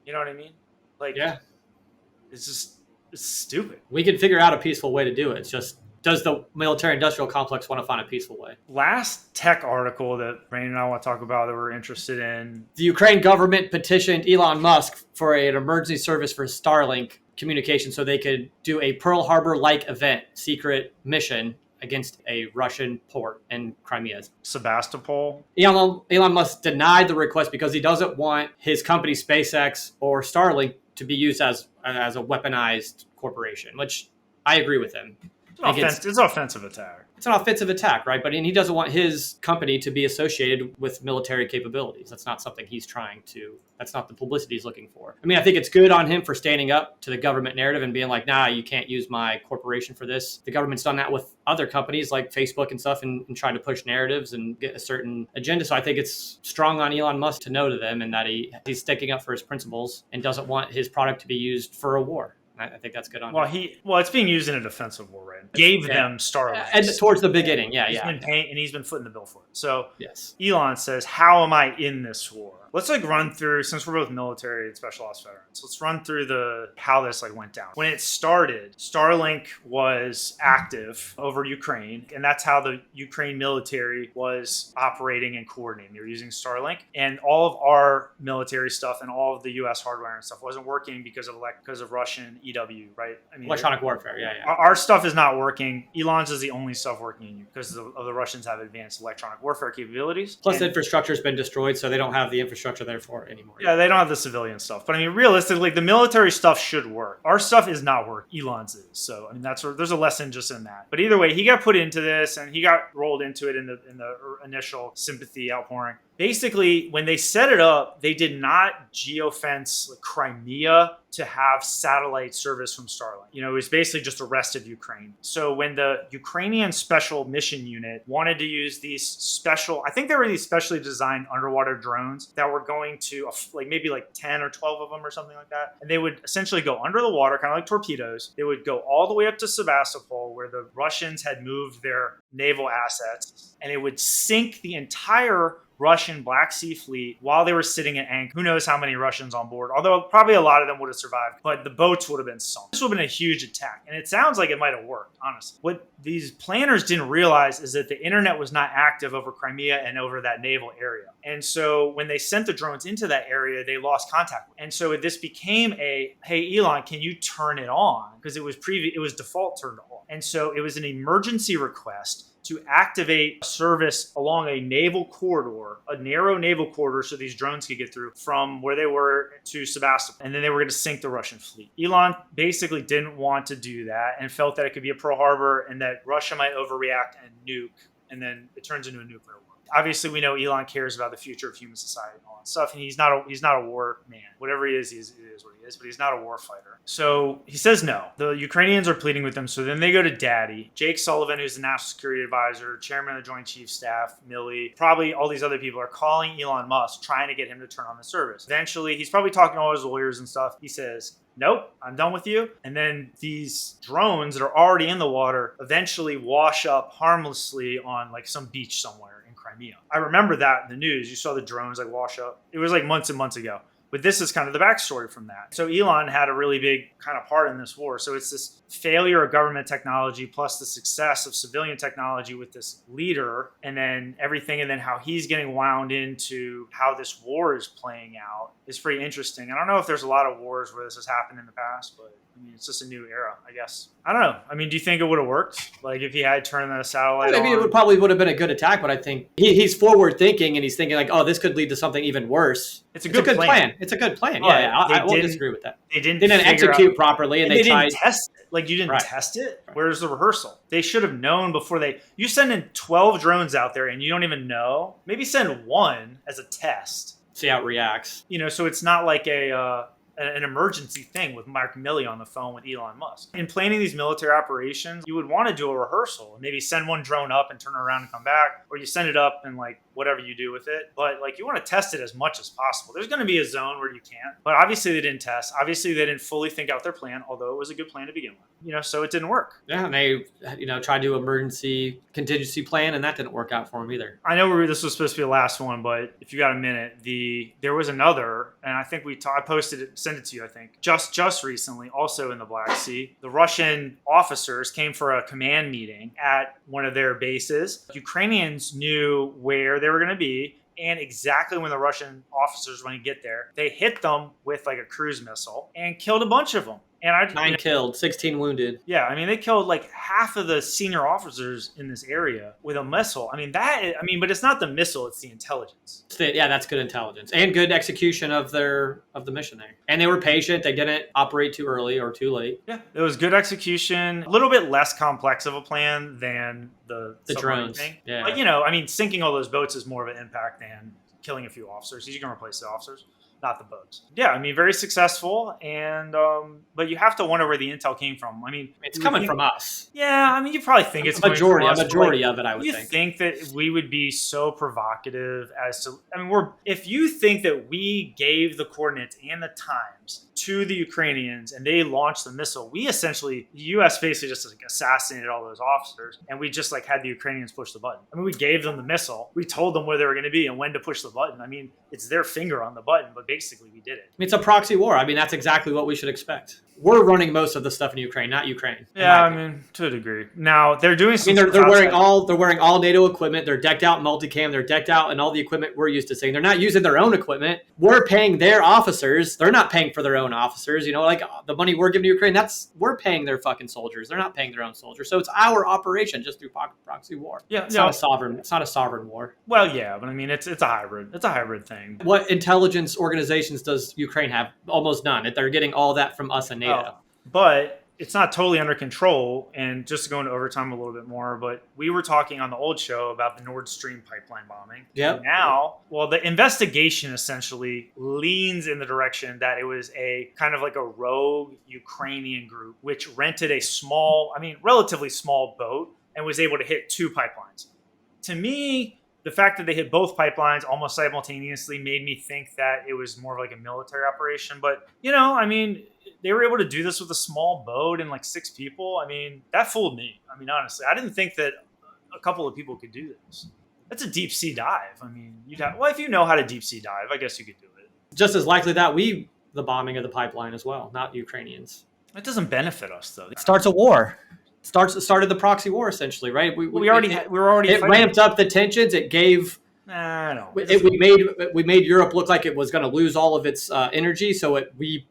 You know what I mean? Like, yeah, it's stupid. We can figure out a peaceful way to do it. It's just, does the military-industrial complex want to find a peaceful way? Last tech article that Brandon and I want to talk about that we're interested in. The Ukraine government petitioned Elon Musk for an emergency service for Starlink communication so they could do a Pearl Harbor-like event, secret mission against a Russian port in Crimea. Sebastopol. Elon Musk denied the request because he doesn't want his company SpaceX or Starlink to be used as a weaponized corporation, which I agree with him. It's an offensive attack. It's an offensive attack, right? But he doesn't want his company to be associated with military capabilities. That's not something that's not the publicity he's looking for. I mean, I think it's good on him for standing up to the government narrative and being like, nah, you can't use my corporation for this. The government's done that with other companies like Facebook and stuff and trying to push narratives and get a certain agenda. So I think it's strong on Elon Musk to no to them and that he's sticking up for his principles and doesn't want his product to be used for a war. I think that's good on him. It's being used in a defensive war, right? Gave them Starlink. And towards the beginning, He's been footing the bill for it. So yes. Elon says, how am I in this war? Let's run through, since we're both military and special ops veterans, let's run through how this went down. When it started, Starlink was active over Ukraine, and that's how the Ukraine military was operating and coordinating. They were using Starlink, and all of our military stuff and all of the U.S. hardware and stuff wasn't working because of Russian EW, right? I mean, electronic warfare, yeah. Our stuff is not working. Elon's is the only stuff working because the Russians have advanced electronic warfare capabilities. Plus, the infrastructure's been destroyed, so they don't have the infrastructure there for anymore. Yeah, they don't have the civilian stuff. But I mean, realistically, the military stuff should work. Our stuff is not working. Elon's is. So I mean, there's a lesson just in that. But either way, he got put into this and he got rolled into it in the initial sympathy outpouring. basically, when they set it up, they did not geofence like Crimea to have satellite service from Starlink. It was basically just the rest of Ukraine. So when the Ukrainian Special Mission Unit wanted to use these I think they were these specially designed underwater drones that were going to maybe 10 or 12 of them or something like that. And they would essentially go under the water, kind of like torpedoes. They would go all the way up to Sebastopol, where the Russians had moved their naval assets, and it would sink the entire Russian Black Sea fleet while they were sitting at anchor. Who knows how many Russians on board, although probably a lot of them would have survived, but the boats would have been sunk. This would have been a huge attack, and it sounds like it might have worked, honestly. What these planners didn't realize is that the internet was not active over Crimea and over that naval area. And so when they sent the drones into that area, they lost contact. And so this became hey, Elon, can you turn it on? Because it was default turned on. And so it was an emergency request to activate service along a naval corridor, a narrow naval corridor, so these drones could get through from where they were to Sebastopol. And then they were going to sink the Russian fleet. Elon basically didn't want to do that and felt that it could be a Pearl Harbor and that Russia might overreact and nuke. And then it turns into a nuclear war. Obviously, we know Elon cares about the future of human society and all that stuff, and he's not a war man. Whatever he is what he is, but he's not a war fighter. So he says no. The Ukrainians are pleading with him, so then they go to Daddy. Jake Sullivan, who's the National Security Advisor, chairman of the Joint Chiefs Staff, Milley, probably all these other people are calling Elon Musk, trying to get him to turn on the service. Eventually, he's probably talking to all his lawyers and stuff. He says, nope, I'm done with you. And then these drones that are already in the water eventually wash up harmlessly on some beach somewhere. Crimea. I remember that in the news. You saw the drones wash up. It was months and months ago. But this is kind of the backstory from that. So Elon had a really big kind of part in this war. So it's this failure of government technology plus the success of civilian technology with this leader, and then everything, and then how he's getting wound into how this war is playing out is pretty interesting. I don't know if there's a lot of wars where this has happened in the past, but it's just a new era, I guess. I don't know. Do you think it would have worked? If he had turned the satellite on? It probably would have been a good attack, but I think he's forward thinking, and he's thinking this could lead to something even worse. It's a good plan. It's a good plan. Yeah, I won't disagree with that. They didn't execute properly, and they didn't test it. You didn't Right. test it? Right. Where's the rehearsal? They should have known before you send in 12 drones out there and you don't even know. Maybe send one as a test. See how it reacts. So it's not like an emergency thing with Mark Milley on the phone with Elon Musk. In planning these military operations, you would want to do a rehearsal and maybe send one drone up and turn it around and come back, or you send it up and whatever you do with it. But you want to test it as much as possible. There's going to be a zone where you can't, but obviously they didn't test. Obviously they didn't fully think out their plan, although it was a good plan to begin with. So it didn't work. Yeah, and they tried to do emergency contingency plan, and that didn't work out for them either. I know this was supposed to be the last one, but if you got a minute, there was another, and I think I posted it, sent it to you, I think, just recently, also in the Black Sea. The Russian officers came for a command meeting at one of their bases. Ukrainians knew where they were going to be and exactly when the Russian officers were going to get there. They hit them with a cruise missile and killed a bunch of them. And 9 killed, 16 wounded. Yeah, they killed half of the senior officers in this area with a missile. But it's not the missile; it's the intelligence. That's good intelligence and good execution of the mission there. And they were patient; they didn't operate too early or too late. Yeah, it was good execution. A little bit less complex of a plan than the drones thing. Yeah, but sinking all those boats is more of an impact than killing a few officers. You can replace the officers, not the boats. Yeah, very successful, and but you have to wonder where the intel came from. It's coming from us. Yeah, you probably think it's a majority of it, I would think. You think that we would be so provocative as to? If you think that we gave the coordinates and the times to the Ukrainians and they launched the missile, we essentially, the U.S. basically just assassinated all those officers, and we just had the Ukrainians push the button. We gave them the missile. We told them where they were going to be and when to push the button. It's their finger on the button, but basically we did it. It's a proxy war. That's exactly what we should expect. We're running most of the stuff in Ukraine, not Ukraine. Yeah, to a degree. Now they're doing some. They're wearing all NATO equipment. They're decked out in multicam. They're decked out in all the equipment we're used to seeing. They're not using their own equipment. We're paying their officers. They're not paying for their own officers. The money we're giving to Ukraine, we're paying their fucking soldiers. They're not paying their own soldiers. So it's our operation just through proxy war. Yeah, it's not a sovereign war. Well, yeah, but it's a hybrid. It's a hybrid thing. What intelligence organizations does Ukraine have? Almost none. They're getting all that from us and NATO. But it's not totally under control. And just to go into overtime a little bit more, but we were talking on the old show about the Nord Stream pipeline bombing. Yep. Now, well, the investigation essentially leans in the direction that it was a kind of like a rogue Ukrainian group which rented a small, I mean, relatively small boat and was able to hit 2 pipelines. To me, the fact that they hit both pipelines almost simultaneously made me think that it was more of like a military operation. But, I mean, they were able to do this with a small boat and like 6 people. I mean, that fooled me. I mean, honestly, I didn't think that a couple of people could do this. That's a deep sea dive. I mean, if you know how to deep sea dive, I guess you could do it. Just as likely that the bombing of the pipeline as well, not Ukrainians. It doesn't benefit us though. It starts a war. Started the proxy war essentially, right? We were already it ramped up the tensions. It gave. No. We made Europe look like it was going to lose all of its energy, so we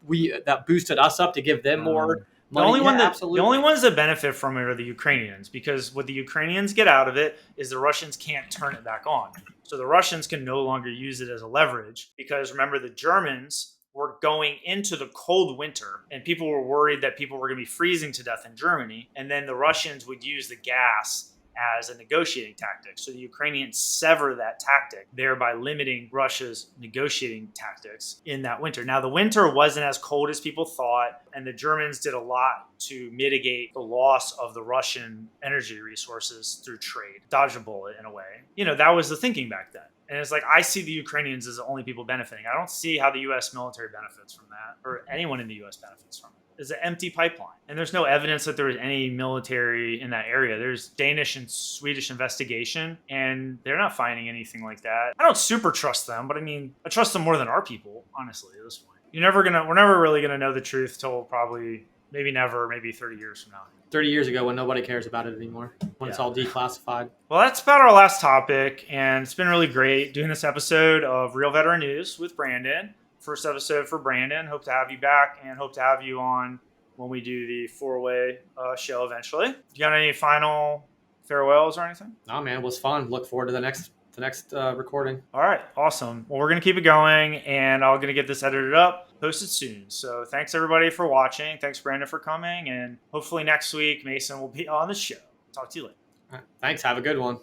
that boosted us up to give them more money. The only ones that benefit from it are the Ukrainians, because what the Ukrainians get out of it is the Russians can't turn it back on. So the Russians can no longer use it as a leverage, because remember, the Germans were going into the cold winter and people were worried that people were going to be freezing to death in Germany. And then the Russians would use the gas as a negotiating tactic. So the Ukrainians sever that tactic, thereby limiting Russia's negotiating tactics in that winter. Now, the winter wasn't as cold as people thought, and the Germans did a lot to mitigate the loss of the Russian energy resources through trade. Dodge a bullet in a way. That was the thinking back then. And it's like, I see the Ukrainians as the only people benefiting. I don't see how the U.S. military benefits from that, or anyone in the U.S. benefits from it. It's an empty pipeline. And there's no evidence that there was any military in that area. There's Danish and Swedish investigation, and they're not finding anything like that. I don't super trust them, but I mean, I trust them more than our people, honestly, at this point. We're never really going to know the truth till probably, maybe never, maybe 30 years from now. 30 years ago when nobody cares about it anymore, when it's all declassified. Well, that's about our last topic, and it's been really great doing this episode of Real Veteran News with Brandon. First episode for Brandon. Hope to have you back, and hope to have you on when we do the 4-way show eventually. You got any final farewells or anything? Oh man, it was fun. Look forward to the next recording. All right, awesome. Well, we're going to keep it going, and I'm going to get this edited up, posted soon. So thanks everybody for watching. Thanks Brandon for coming, and hopefully next week Mason will be on the show. Talk to you later. All right, thanks. Have a good one.